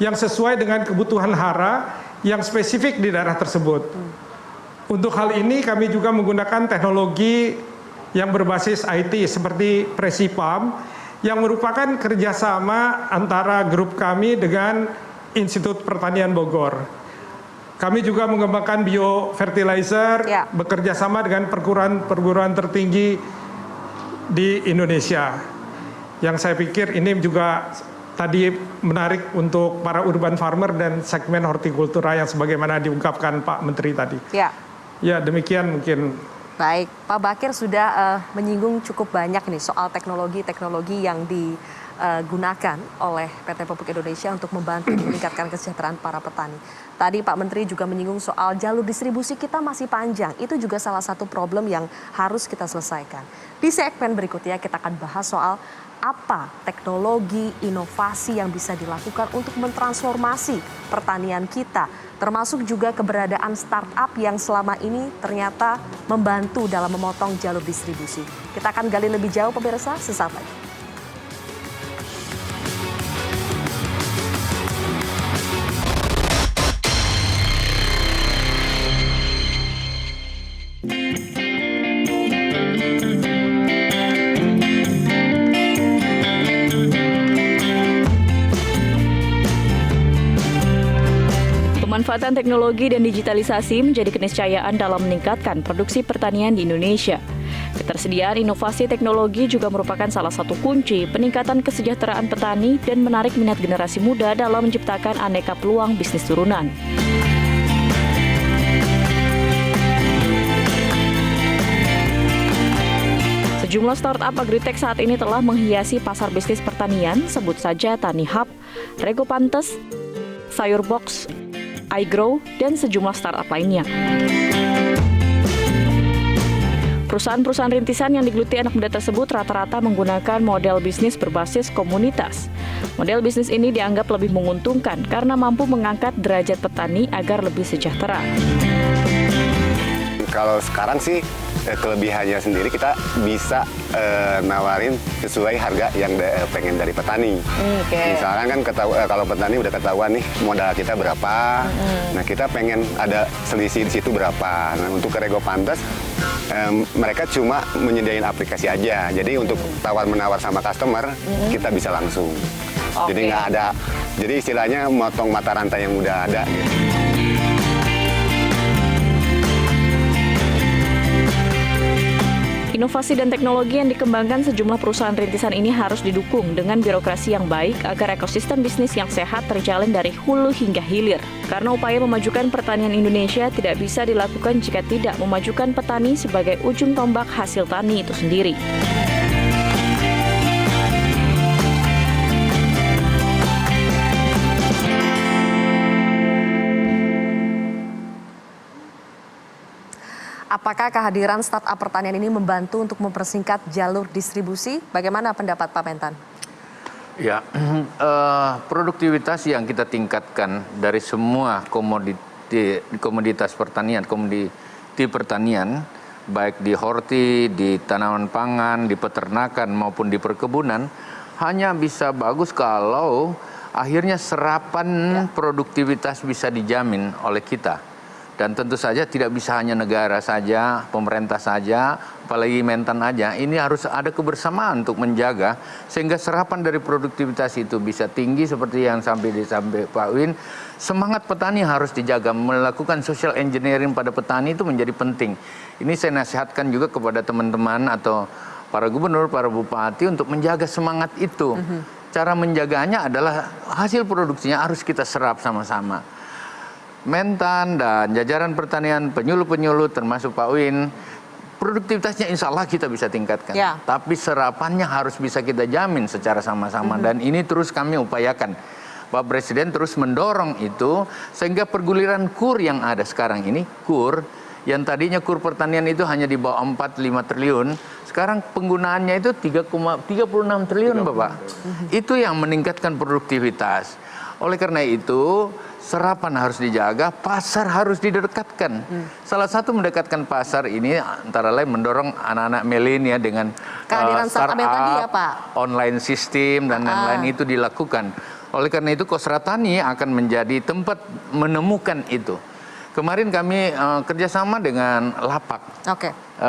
S5: yang sesuai dengan kebutuhan hara yang spesifik di daerah tersebut. Untuk hal ini kami juga menggunakan teknologi yang berbasis IT seperti Presipam yang merupakan kerjasama antara grup kami dengan Institut Pertanian Bogor. Kami juga mengembangkan biofertilizer bekerja sama dengan perguruan tertinggi di Indonesia. yang saya pikir ini juga tadi menarik untuk para urban farmer dan segmen hortikultura yang sebagaimana diungkapkan Pak Menteri tadi. Ya, demikian mungkin.
S2: Baik, Pak Bakir sudah menyinggung cukup banyak nih soal teknologi-teknologi yang digunakan oleh PT Pupuk Indonesia untuk membantu meningkatkan kesejahteraan para petani. Tadi Pak Menteri juga menyinggung soal jalur distribusi kita masih panjang. Itu juga salah satu problem yang harus kita selesaikan. Di segmen berikutnya kita akan bahas soal apa teknologi inovasi yang bisa dilakukan untuk mentransformasi pertanian kita, termasuk juga keberadaan startup yang selama ini ternyata membantu dalam memotong jalur distribusi. Kita akan gali lebih jauh pemirsa sesaat lagi.
S8: Pemanfaatan teknologi dan digitalisasi menjadi keniscayaan dalam meningkatkan produksi pertanian di Indonesia. Ketersediaan inovasi teknologi juga merupakan salah satu kunci peningkatan kesejahteraan petani dan menarik minat generasi muda dalam menciptakan aneka peluang bisnis turunan. Sejumlah startup agritech saat ini telah menghiasi pasar bisnis pertanian, sebut saja Tani Hub, Rego Pantes, Sayur Box, iGrow, dan sejumlah startup lainnya. Perusahaan-perusahaan rintisan yang digeluti anak muda tersebut rata-rata menggunakan model bisnis berbasis komunitas. Model bisnis ini dianggap lebih menguntungkan karena mampu mengangkat derajat petani agar lebih sejahtera.
S9: Kalau sekarang sih kelebihannya sendiri kita bisa nawarin sesuai harga yang pengen dari petani. Misalkan kan kalau petani udah ketahuan nih modal kita berapa, nah kita pengen ada selisih di situ berapa. Nah untuk ke Rego Pantes mereka cuma menyediain aplikasi aja, jadi untuk tawar-menawar sama customer kita bisa langsung. Jadi nggak ada, jadi istilahnya motong mata rantai yang udah ada gitu.
S8: Inovasi dan teknologi yang dikembangkan sejumlah perusahaan rintisan ini harus didukung dengan birokrasi yang baik agar ekosistem bisnis yang sehat terjalin dari hulu hingga hilir. Karena upaya memajukan pertanian Indonesia tidak bisa dilakukan jika tidak memajukan petani sebagai ujung tombak hasil tani itu sendiri.
S2: Apakah kehadiran startup pertanian ini membantu untuk mempersingkat jalur distribusi? Bagaimana pendapat Pak Mentan?
S1: Ya, produktivitas yang kita tingkatkan dari semua komoditas pertanian, komoditi pertanian, baik di horti, di tanaman pangan, di peternakan maupun di perkebunan, hanya bisa bagus kalau akhirnya serapan produktivitas bisa dijamin oleh kita. Dan tentu saja tidak bisa hanya negara saja, pemerintah saja, apalagi Mentan aja. Ini harus ada kebersamaan untuk menjaga sehingga serapan dari produktivitas itu bisa tinggi seperti yang sampai Pak Win. Semangat petani harus dijaga, melakukan social engineering pada petani itu menjadi penting. Ini saya nasihatkan juga kepada teman-teman atau para gubernur, para bupati untuk menjaga semangat itu. Cara menjaganya adalah hasil produksinya harus kita serap sama-sama. Mentan dan jajaran pertanian, penyuluh-penyuluh termasuk Pak Win, produktivitasnya insya Allah kita bisa tingkatkan. Tapi serapannya harus bisa kita jamin secara sama-sama. Dan ini terus kami upayakan. Pak Presiden terus mendorong itu sehingga perguliran KUR yang ada sekarang ini, KUR yang tadinya KUR pertanian itu hanya di bawah 4-5 triliun, sekarang penggunaannya itu 36 triliun Bapak. Itu yang meningkatkan produktivitas. Oleh karena itu, serapan harus dijaga, pasar harus didekatkan. Salah satu mendekatkan pasar ini antara lain mendorong anak-anak milenial dengan startup
S2: tadi ya, Pak?
S1: Online system dan lain-lain itu dilakukan. Oleh karena itu Kosra Tani akan menjadi tempat menemukan itu. Kemarin kami kerjasama dengan Lapak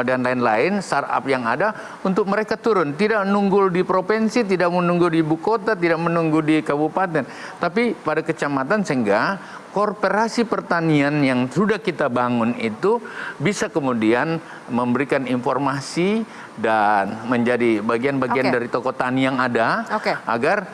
S1: dan lain-lain startup yang ada untuk mereka turun, tidak menunggu di provinsi, tidak menunggu di ibu kota, tidak menunggu di kabupaten, tapi pada kecamatan sehingga koperasi pertanian yang sudah kita bangun itu bisa kemudian memberikan informasi dan menjadi bagian-bagian dari toko tani yang ada, agar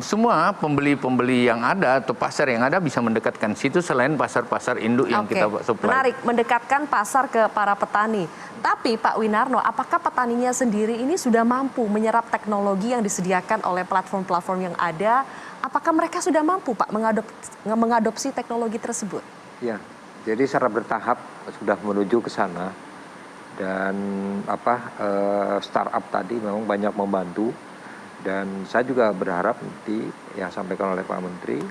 S1: semua pembeli-pembeli yang ada atau pasar yang ada bisa mendekatkan situ selain pasar-pasar induk yang kita supply.
S2: Menarik, mendekatkan pasar ke para petani. Tapi Pak Winarno, apakah petaninya sendiri ini sudah mampu menyerap teknologi yang disediakan oleh platform-platform yang ada? Apakah mereka sudah mampu Pak mengadopsi teknologi tersebut?
S4: Ya, jadi secara bertahap sudah menuju ke sana. Dan startup tadi memang banyak membantu. Dan saya juga berharap nanti yang sampaikan oleh Pak Menteri,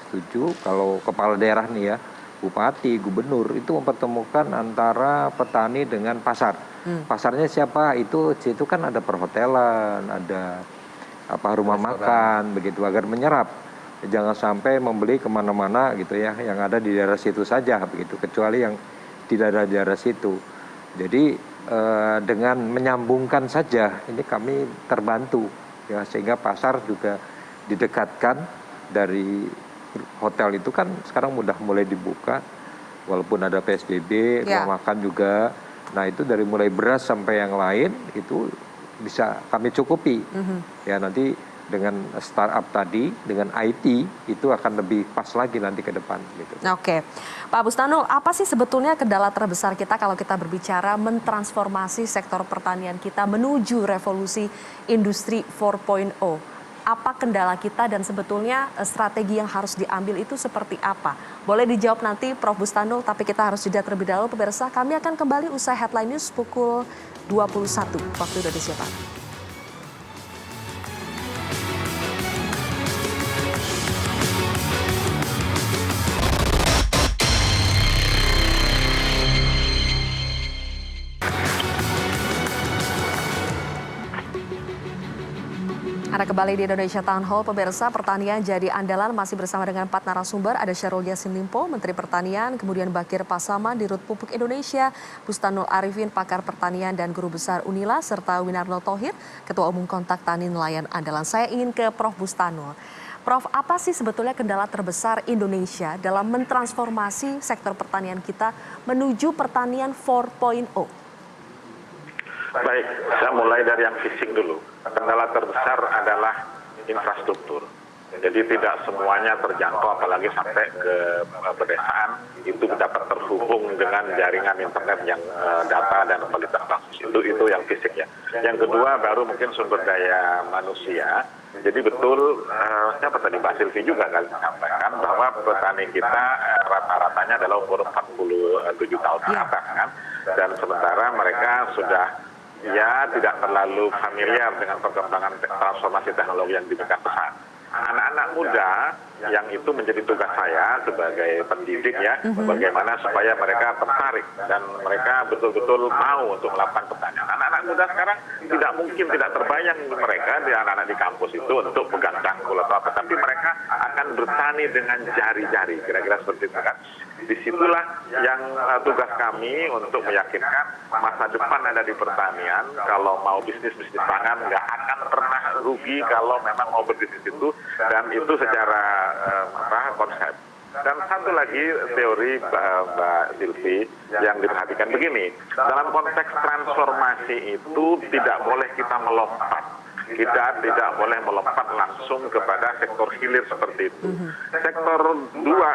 S4: setuju kalau kepala daerah nih ya, bupati, gubernur itu mempertemukan antara petani dengan pasar. Pasarnya siapa? Itu kan ada perhotelan, ada rumah makan, begitu, agar menyerap. Jangan sampai membeli kemana-mana gitu ya, yang ada di daerah situ saja begitu, kecuali yang tidak ada di daerah situ. Jadi dengan menyambungkan saja ini kami terbantu. Ya, sehingga pasar juga didekatkan dari hotel itu kan sekarang mudah mulai dibuka walaupun ada PSBB, rumah makan juga. Nah itu dari mulai beras sampai yang lain itu bisa kami cukupi. Ya nanti dengan startup tadi, dengan IT itu akan lebih pas lagi nanti ke depan. Gitu.
S2: Oke, Pak Bustanul, apa sih sebetulnya kendala terbesar kita kalau kita berbicara mentransformasi sektor pertanian kita menuju revolusi industri 4.0? Apa kendala kita dan sebetulnya strategi yang harus diambil itu seperti apa? Boleh dijawab nanti Prof. Bustanul, tapi kita harus jeda terlebih dahulu pemirsa. Kami akan kembali usai Headline News pukul 21 waktu Indonesia Barat. Anda kembali di Indonesia Town Hall, pemirsa. Pertanian jadi andalan, masih bersama dengan 4 narasumber. Ada Syahrul Yassin Limpo, Menteri Pertanian, kemudian Bakir Pasaman, Dirut Pupuk Indonesia, Bustanul Arifin, Pakar Pertanian dan Guru Besar Unila, serta Winarno Thohir, Ketua Umum Kontak Tani Nelayan Andalan. Saya ingin ke Prof. Bustanul. Prof, apa sih sebetulnya kendala terbesar Indonesia dalam mentransformasi sektor pertanian kita menuju pertanian 4.0?
S6: Baik, saya mulai dari yang fisik dulu. Kendala terbesar adalah infrastruktur. Jadi tidak semuanya terjangkau, apalagi sampai ke pedesaan itu dapat terhubung dengan jaringan internet yang data dan kualitas bagus. Itu yang fisik ya. Yang kedua baru mungkin sumber daya manusia. Jadi betul, siapa tadi Mbak Silvi juga kali sampaikan bahwa petani kita rata-ratanya adalah umur 47 tahun ke atas kan. Dan sementara mereka sudah tidak terlalu familiar dengan perkembangan transformasi teknologi yang diberikan pesat. Anak-anak muda yang itu menjadi tugas saya sebagai pendidik ya, bagaimana supaya mereka tertarik dan mereka betul-betul mau untuk melakukan pertanian. Anak-anak muda sekarang tidak terbayang mereka di anak-anak di kampus itu untuk pegang cangkul atau apa, tapi mereka akan bertani dengan jari-jari, kira-kira seperti itu kan. Disitulah yang tugas kami untuk meyakinkan masa depan ada di pertanian. Kalau mau bisnis pangan nggak akan pernah rugi kalau memang mau berbisnis itu, dan itu secara konsep. Dan satu lagi teori Mbak Silvi yang diperhatikan begini, dalam konteks transformasi itu tidak boleh kita melompat. Kita tidak boleh melompat langsung kepada sektor hilir seperti itu. Sektor dua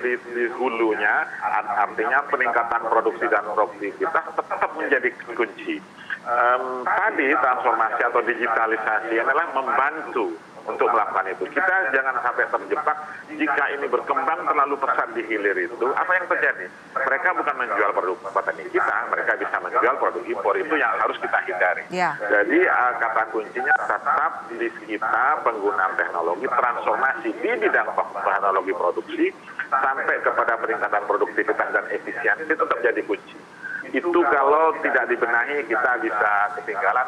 S6: di hulunya, artinya peningkatan produksi dan produktivitas tetap menjadi kunci. Tadi transformasi atau digitalisasi adalah membantu untuk melakukan itu. Kita jangan sampai terjebak jika ini berkembang terlalu pesat di hilir itu. Apa yang terjadi? Mereka bukan menjual produk petani kita, mereka bisa menjual produk impor. Itu yang harus kita hindari. Jadi kata kuncinya tetap di kita penggunaan teknologi, transformasi di bidang teknologi produksi sampai kepada peningkatan produktivitas dan efisiensi tetap jadi kunci. Itu kalau tidak dibenahi kita bisa ketinggalan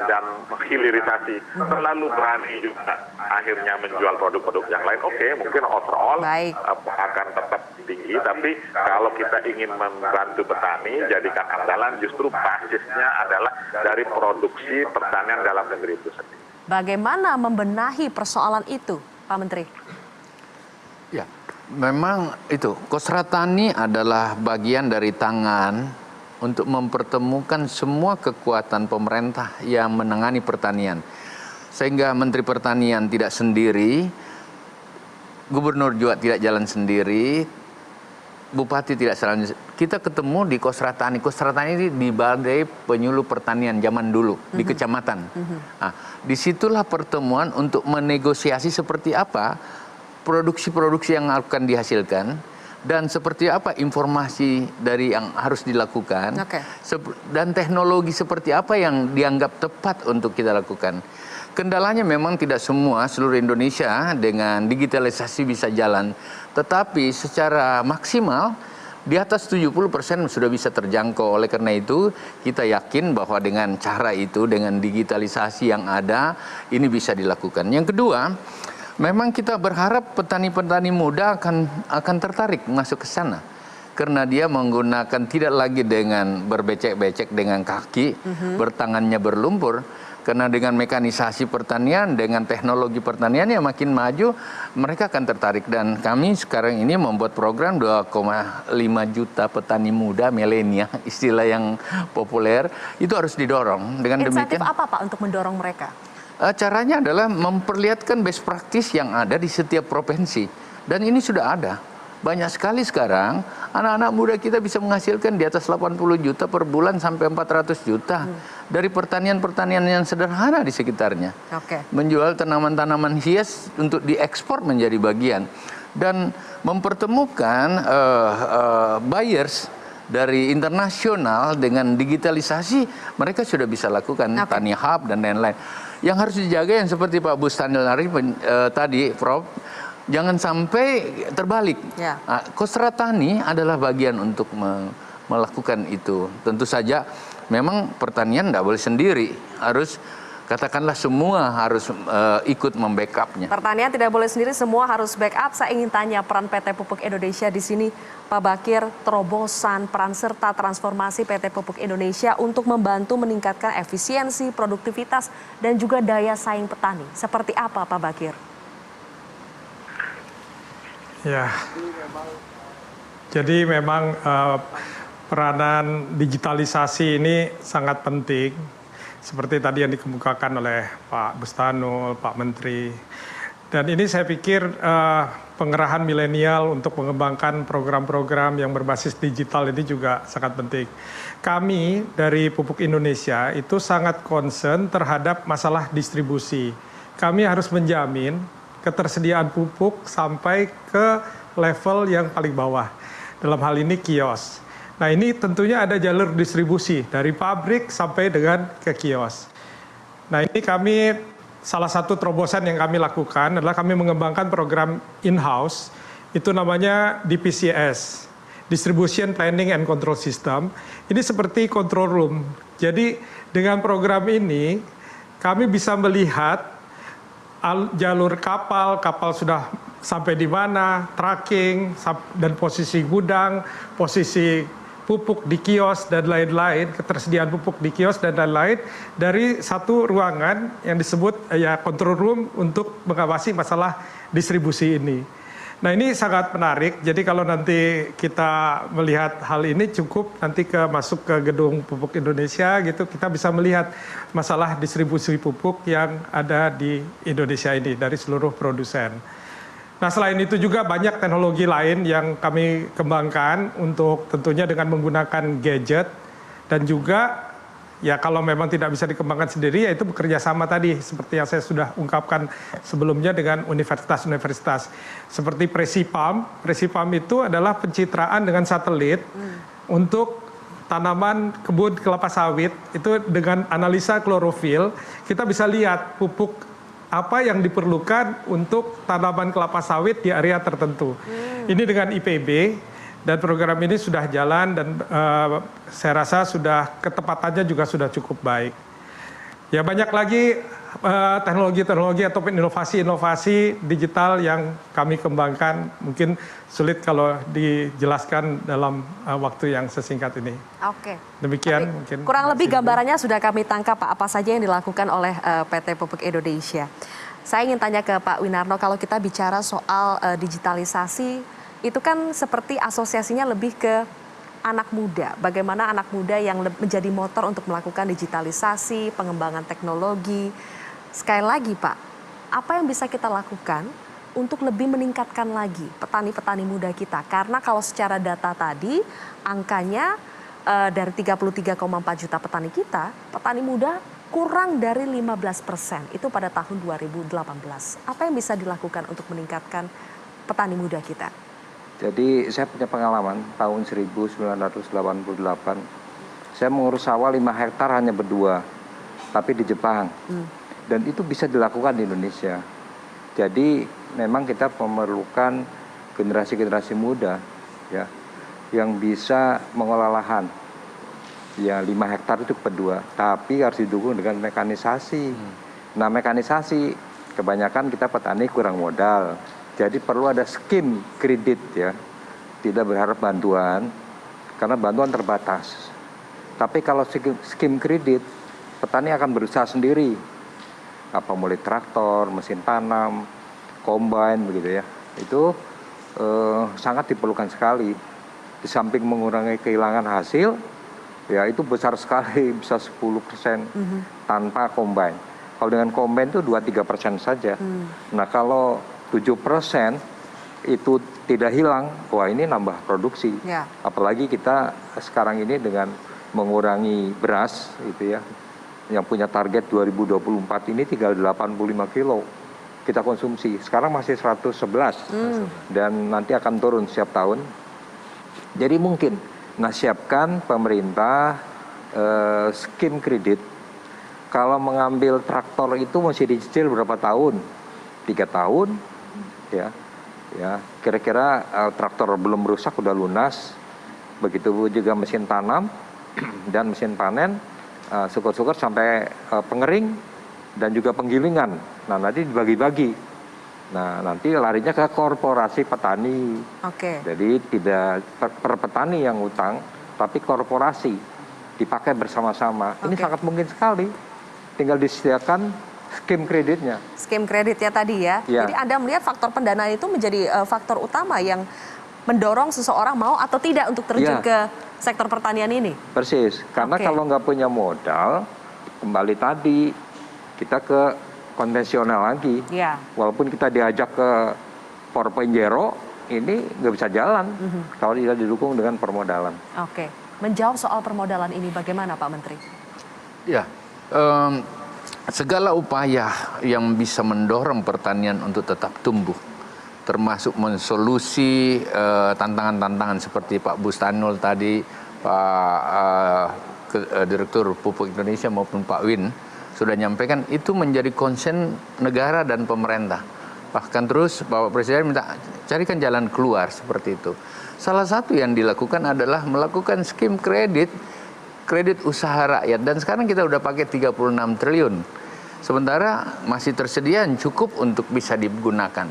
S6: dan hilirisasi. Terlalu berani juga akhirnya menjual produk-produk yang lain. Oke, mungkin overall akan tetap tinggi, tapi kalau kita ingin membantu petani, jadikan andalan justru basisnya adalah dari produksi pertanian dalam negeri itu sendiri.
S2: Bagaimana membenahi persoalan itu, Pak Menteri?
S1: Ya, Memang itu, Kosra Tani adalah bagian dari tangan untuk mempertemukan semua kekuatan pemerintah yang menangani pertanian. Sehingga Menteri Pertanian tidak sendiri, Gubernur juga tidak jalan sendiri, Bupati tidak jalan. Kita ketemu di Kosra Tani. Kosra Tani ini di Balai Penyuluh Pertanian zaman dulu, di kecamatan. Nah, disitulah pertemuan untuk menegosiasi seperti apa produksi-produksi yang akan dihasilkan dan seperti apa informasi dari yang harus dilakukan dan teknologi seperti apa yang dianggap tepat untuk kita lakukan. Kendalanya memang tidak semua seluruh Indonesia dengan digitalisasi bisa jalan, tetapi secara maksimal di atas 70% sudah bisa terjangkau. Oleh karena itu kita yakin bahwa dengan cara itu, dengan digitalisasi yang ada, ini bisa dilakukan. Yang kedua, memang kita berharap petani-petani muda akan tertarik masuk ke sana. Karena dia menggunakan tidak lagi dengan berbecek-becek dengan kaki, bertangannya berlumpur. Karena dengan mekanisasi pertanian, dengan teknologi pertanian yang makin maju, mereka akan tertarik. Dan kami sekarang ini membuat program 2,5 juta petani muda milenial, istilah yang populer, itu harus didorong. Dengan
S2: insentif
S1: demikian,
S2: apa Pak untuk mendorong mereka?
S1: Caranya adalah memperlihatkan best practice yang ada di setiap provinsi. Dan ini sudah ada. Banyak sekali sekarang anak-anak muda kita bisa menghasilkan di atas 80 juta per bulan sampai 400 juta dari pertanian-pertanian yang sederhana di sekitarnya. Menjual tanaman-tanaman hias untuk diekspor menjadi bagian. Dan mempertemukan buyers dari internasional dengan digitalisasi, mereka sudah bisa lakukan Tani Hub dan lain-lain. Yang harus dijaga yang seperti Pak Bustanul tadi, Prof, jangan sampai terbalik. Kosra Tani adalah bagian untuk melakukan itu. Tentu saja memang pertanian tidak boleh sendiri, harus katakanlah semua harus ikut membackupnya.
S2: Pertanian tidak boleh sendiri, semua harus backup. Saya ingin tanya peran PT Pupuk Indonesia di sini, Pak Bakir, terobosan peran serta transformasi PT Pupuk Indonesia untuk membantu meningkatkan efisiensi, produktivitas, dan juga daya saing petani. Seperti apa, Pak Bakir?
S5: Ya, jadi memang peranan digitalisasi ini sangat penting. Seperti tadi yang dikemukakan oleh Pak Bustanul, Pak Menteri. Dan ini saya pikir pengerahan milenial untuk mengembangkan program-program yang berbasis digital ini juga sangat penting. Kami dari Pupuk Indonesia itu sangat concern terhadap masalah distribusi. Kami harus menjamin ketersediaan pupuk sampai ke level yang paling bawah. Dalam hal ini kios. Nah ini tentunya ada jalur distribusi dari pabrik sampai dengan ke kios. Nah ini kami, salah satu terobosan yang kami lakukan adalah kami mengembangkan program in-house, itu namanya DPCS, Distribution Planning and Control System. Ini seperti control room. Jadi dengan program ini kami bisa melihat jalur kapal sudah sampai di mana, tracking, dan posisi gudang, posisi pupuk di kios, dan lain-lain, ketersediaan pupuk di kios, dan lain-lain, dari satu ruangan yang disebut control room untuk mengawasi masalah distribusi ini. Nah ini sangat menarik, jadi kalau nanti kita melihat hal ini cukup nanti masuk ke gedung Pupuk Indonesia gitu, kita bisa melihat masalah distribusi pupuk yang ada di Indonesia ini dari seluruh produsen. Nah selain itu juga banyak teknologi lain yang kami kembangkan untuk tentunya dengan menggunakan gadget dan juga ya kalau memang tidak bisa dikembangkan sendiri yaitu bekerja sama tadi seperti yang saya sudah ungkapkan sebelumnya dengan universitas-universitas seperti Presipam. Presipam itu adalah pencitraan dengan satelit untuk tanaman kebun kelapa sawit itu dengan analisa klorofil kita bisa lihat pupuk apa yang diperlukan untuk tanaman kelapa sawit di area tertentu. Ini dengan IPB. Dan program ini sudah jalan dan saya rasa ketepatannya juga sudah cukup baik. Ya banyak lagi teknologi-teknologi ataupun inovasi-inovasi digital yang kami kembangkan. Mungkin sulit kalau dijelaskan dalam waktu yang sesingkat ini.
S2: Oke.
S5: Demikian mungkin.
S2: Kurang lebih gambarannya sudah kami tangkap Pak, apa saja yang dilakukan oleh PT Pupuk Indonesia. Saya ingin tanya ke Pak Winarno, kalau kita bicara soal digitalisasi itu kan seperti asosiasinya lebih ke anak muda. Bagaimana anak muda yang menjadi motor untuk melakukan digitalisasi, pengembangan teknologi. Sekali lagi Pak, apa yang bisa kita lakukan untuk lebih meningkatkan lagi petani-petani muda kita? Karena kalau secara data tadi, angkanya dari 33,4 juta petani kita, petani muda kurang dari 15%. Itu pada tahun 2018. Apa yang bisa dilakukan untuk meningkatkan petani muda kita?
S4: Jadi saya punya pengalaman tahun 1988. Saya mengurus sawah 5 hektar hanya berdua, tapi di Jepang. Dan itu bisa dilakukan di Indonesia. Jadi memang kita memerlukan generasi-generasi muda ya yang bisa mengolah lahan. Ya 5 hektar itu berdua, tapi harus didukung dengan mekanisasi. Nah mekanisasi kebanyakan kita petani kurang modal, jadi perlu ada skim kredit ya. Tidak berharap bantuan karena bantuan terbatas. Tapi kalau skim kredit, petani akan berusaha sendiri. Apa mulai traktor, mesin tanam, combine begitu ya. Itu sangat diperlukan sekali. Di samping mengurangi kehilangan hasil, ya itu besar sekali, bisa 10% tanpa combine. Kalau dengan combine itu 2-3% saja. Nah kalau 7% itu tidak hilang, wah ini nambah produksi. Apalagi kita sekarang ini dengan mengurangi beras itu ya, yang punya target 2024 ini tinggal 85 kilo kita konsumsi. Sekarang masih 111 dan nanti akan turun setiap tahun. Jadi mungkin, nah siapkan pemerintah skim kredit. Kalau mengambil traktor itu mesti dicicil berapa tahun? 3 tahun, ya. Kira-kira traktor belum rusak udah lunas. Begitu juga mesin tanam dan mesin panen, syukur-syukur sampai pengering dan juga penggilingan. Nah nanti dibagi-bagi. Nah nanti larinya ke korporasi petani. Jadi tidak per petani yang utang, tapi korporasi dipakai bersama-sama. Ini sangat mungkin sekali. Tinggal disediakan skim kreditnya.
S2: Skim kreditnya tadi ya. Jadi Anda melihat faktor pendanaan itu menjadi faktor utama yang mendorong seseorang mau atau tidak untuk terjun ke sektor pertanian ini.
S4: Persis. Karena kalau nggak punya modal, kembali tadi kita ke konvensional lagi. Walaupun kita diajak ke 4.0, ini nggak bisa jalan kalau tidak didukung dengan permodalan.
S2: Menjawab soal permodalan ini bagaimana Pak Menteri?
S1: Ya, segala upaya yang bisa mendorong pertanian untuk tetap tumbuh, termasuk mensolusi tantangan-tantangan seperti Pak Bustanul tadi, Pak Direktur Pupuk Indonesia maupun Pak Win sudah nyampaikan, itu menjadi konsen negara dan pemerintah. Bahkan terus Bapak Presiden minta carikan jalan keluar seperti itu. Salah satu yang dilakukan adalah melakukan skim kredit usaha rakyat. Dan sekarang kita udah pakai 36 triliun. Sementara masih tersedia cukup untuk bisa digunakan.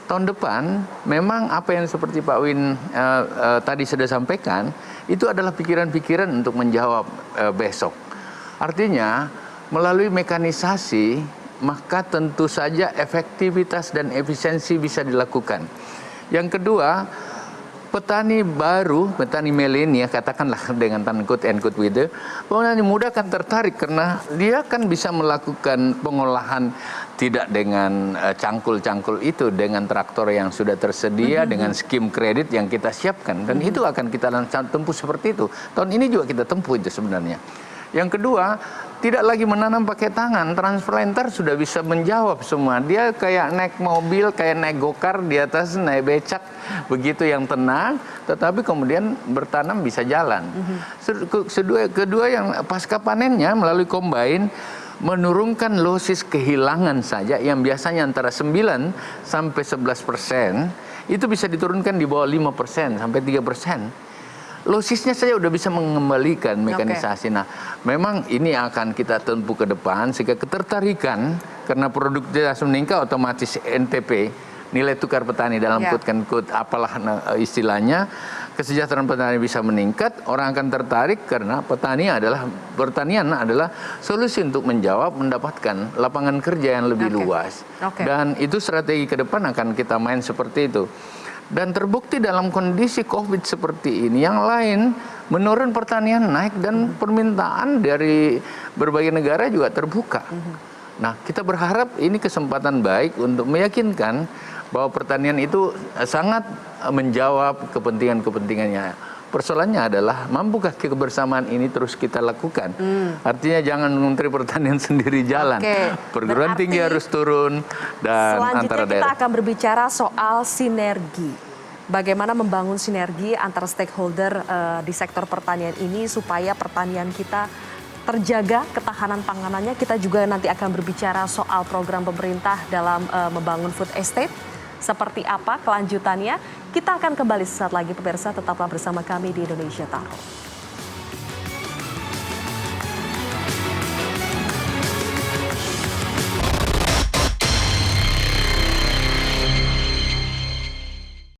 S1: Tahun depan memang apa yang seperti Pak Win tadi sudah sampaikan, itu adalah pikiran-pikiran untuk menjawab besok. Artinya melalui mekanisasi, maka tentu saja efektivitas dan efisiensi bisa dilakukan. Yang kedua, petani baru, petani milenial, katakanlah dengan quote and quote with petani muda akan tertarik karena dia kan bisa melakukan pengolahan tidak dengan cangkul-cangkul itu, dengan traktor yang sudah tersedia, dengan skim kredit yang kita siapkan. Dan itu akan kita tempuh seperti itu. Tahun ini juga kita tempuh itu sebenarnya. Yang kedua, tidak lagi menanam pakai tangan, transplanter sudah bisa menjawab semua. Dia kayak naik mobil, kayak naik gokar di atas, naik becak, begitu yang tenang, tetapi kemudian bertanam bisa jalan. Kedua yang pasca panennya melalui combine, menurunkan losis kehilangan saja yang biasanya antara 9 sampai 11%, itu bisa diturunkan di bawah 5% sampai 3%. Losisnya saja udah bisa mengembalikan mekanisasi. Nah, memang ini akan kita tempuh ke depan sehingga ketertarikan karena produktivitas meningkat, otomatis NTP, nilai tukar petani dalam quote apalah istilahnya, kesejahteraan petani bisa meningkat, orang akan tertarik karena pertanian adalah solusi untuk mendapatkan lapangan kerja yang lebih luas. Dan itu strategi ke depan akan kita main seperti itu. Dan terbukti dalam kondisi COVID seperti ini, yang lain menurun, pertanian naik, dan permintaan dari berbagai negara juga terbuka. Nah, kita berharap ini kesempatan baik untuk meyakinkan bahwa pertanian itu sangat menjawab kepentingan-kepentingannya. Persoalannya adalah mampukah kebersamaan ini terus kita lakukan? Artinya jangan Menteri Pertanian sendiri jalan. Perguruan tinggi harus turun dan antara daerah.
S2: Selanjutnya kita akan berbicara soal sinergi. Bagaimana membangun sinergi antara stakeholder di sektor pertanian ini supaya pertanian kita terjaga ketahanan panganannya. Kita juga nanti akan berbicara soal program pemerintah dalam membangun food estate. Seperti apa kelanjutannya? Kita akan kembali sesaat lagi, pemirsa. Tetaplah bersama kami di Indonesia Taro.